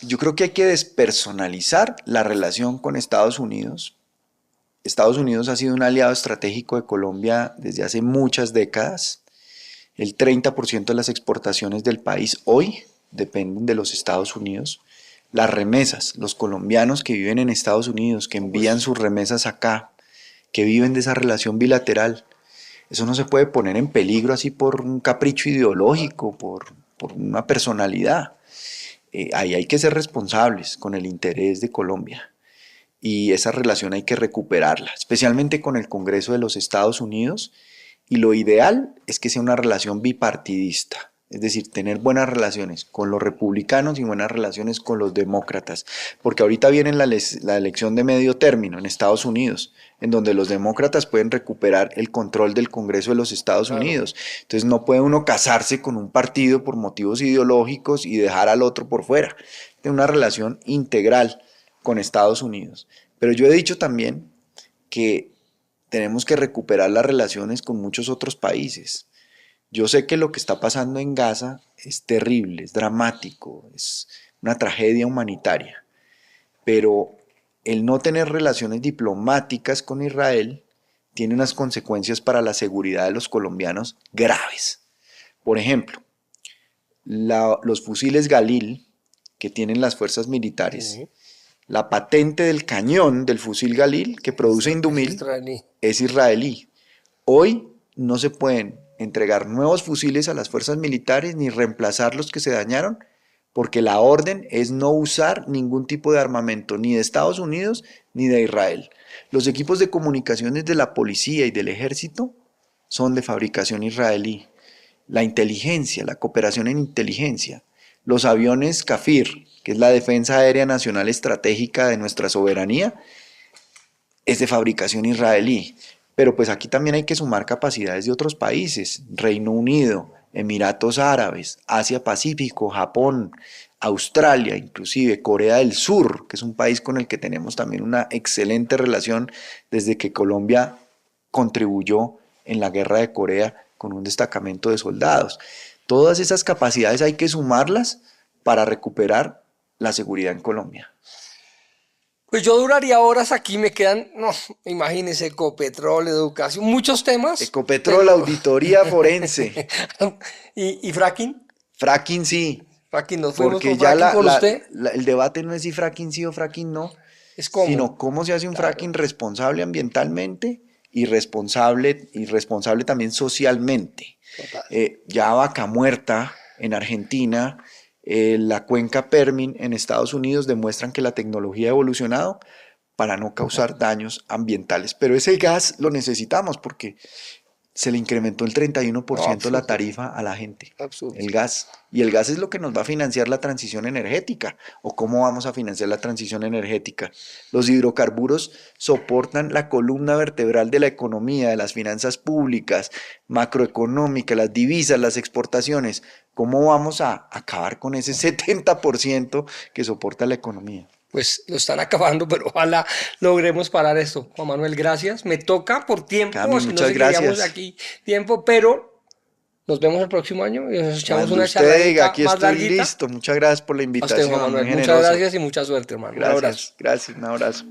Yo creo que hay que despersonalizar la relación con Estados Unidos. Estados Unidos ha sido un aliado estratégico de Colombia desde hace muchas décadas. El 30% de las exportaciones del país hoy dependen de los Estados Unidos. Las remesas, los colombianos que viven en Estados Unidos, que envían sus remesas acá, que viven de esa relación bilateral, eso no se puede poner en peligro así por un capricho ideológico, por una personalidad. Ahí hay que ser responsables con el interés de Colombia. Y esa relación hay que recuperarla, especialmente con el Congreso de los Estados Unidos, y lo ideal es que sea una relación bipartidista, es decir, tener buenas relaciones con los republicanos y buenas relaciones con los demócratas, porque ahorita viene la elección de medio término en Estados Unidos, en donde los demócratas pueden recuperar el control del Congreso de los Estados Unidos, entonces no puede uno casarse con un partido por motivos ideológicos y dejar al otro por fuera, tener una relación integral con Estados Unidos. Pero yo he dicho también que tenemos que recuperar las relaciones con muchos otros países. Yo sé que lo que está pasando en Gaza es terrible, es dramático, es una tragedia humanitaria, pero el no tener relaciones diplomáticas con Israel tiene unas consecuencias para la seguridad de los colombianos graves. Por ejemplo, los fusiles Galil que tienen las fuerzas militares, la patente del cañón del fusil Galil que produce Indumil es israelí. Hoy no se pueden entregar nuevos fusiles a las fuerzas militares ni reemplazar los que se dañaron, porque la orden es no usar ningún tipo de armamento, ni de Estados Unidos ni de Israel. Los equipos de comunicaciones de la policía y del ejército son de fabricación israelí. La inteligencia, la cooperación en inteligencia, los aviones Kafir, que es la defensa aérea nacional estratégica de nuestra soberanía, es de fabricación israelí. Pero pues aquí también hay que sumar capacidades de otros países, Reino Unido, Emiratos Árabes, Asia Pacífico, Japón, Australia, inclusive Corea del Sur, que es un país con el que tenemos también una excelente relación desde que Colombia contribuyó en la guerra de Corea con un destacamento de soldados. Todas esas capacidades hay que sumarlas para recuperar la seguridad en Colombia. Pues yo duraría horas aquí, me quedan, no, imagínense, Ecopetrol, educación, muchos temas. Ecopetrol, auditoría forense. ¿Y fracking? Fracking sí. Fracking, nos fuimos porque con ya fracking por usted. El debate no es si fracking sí o fracking no, es cómo. Sino cómo se hace un fracking responsable ambientalmente y responsable también socialmente. Ya Vaca Muerta en Argentina, la cuenca Permin en Estados Unidos demuestran que la tecnología ha evolucionado para no causar daños ambientales. Pero ese gas lo necesitamos porque se le incrementó el 31% la tarifa a la gente. El gas. Y el gas es lo que nos va a financiar la transición energética. ¿O cómo vamos a financiar la transición energética? Los hidrocarburos soportan la columna vertebral de la economía, de las finanzas públicas, macroeconómicas, las divisas, las exportaciones. ¿Cómo vamos a acabar con ese 70% que soporta la economía? Pues lo están acabando, pero ojalá logremos parar esto. Juan Manuel, gracias. Me toca por tiempo, Cami, muchas gracias. Aquí tiempo, pero nos vemos el próximo año y nos echamos Cuando una usted charla diga, aquí más estoy larguita. listo. Muchas gracias por la invitación. A usted, Juan Manuel, muchas gracias y mucha suerte, hermano. Gracias, un abrazo.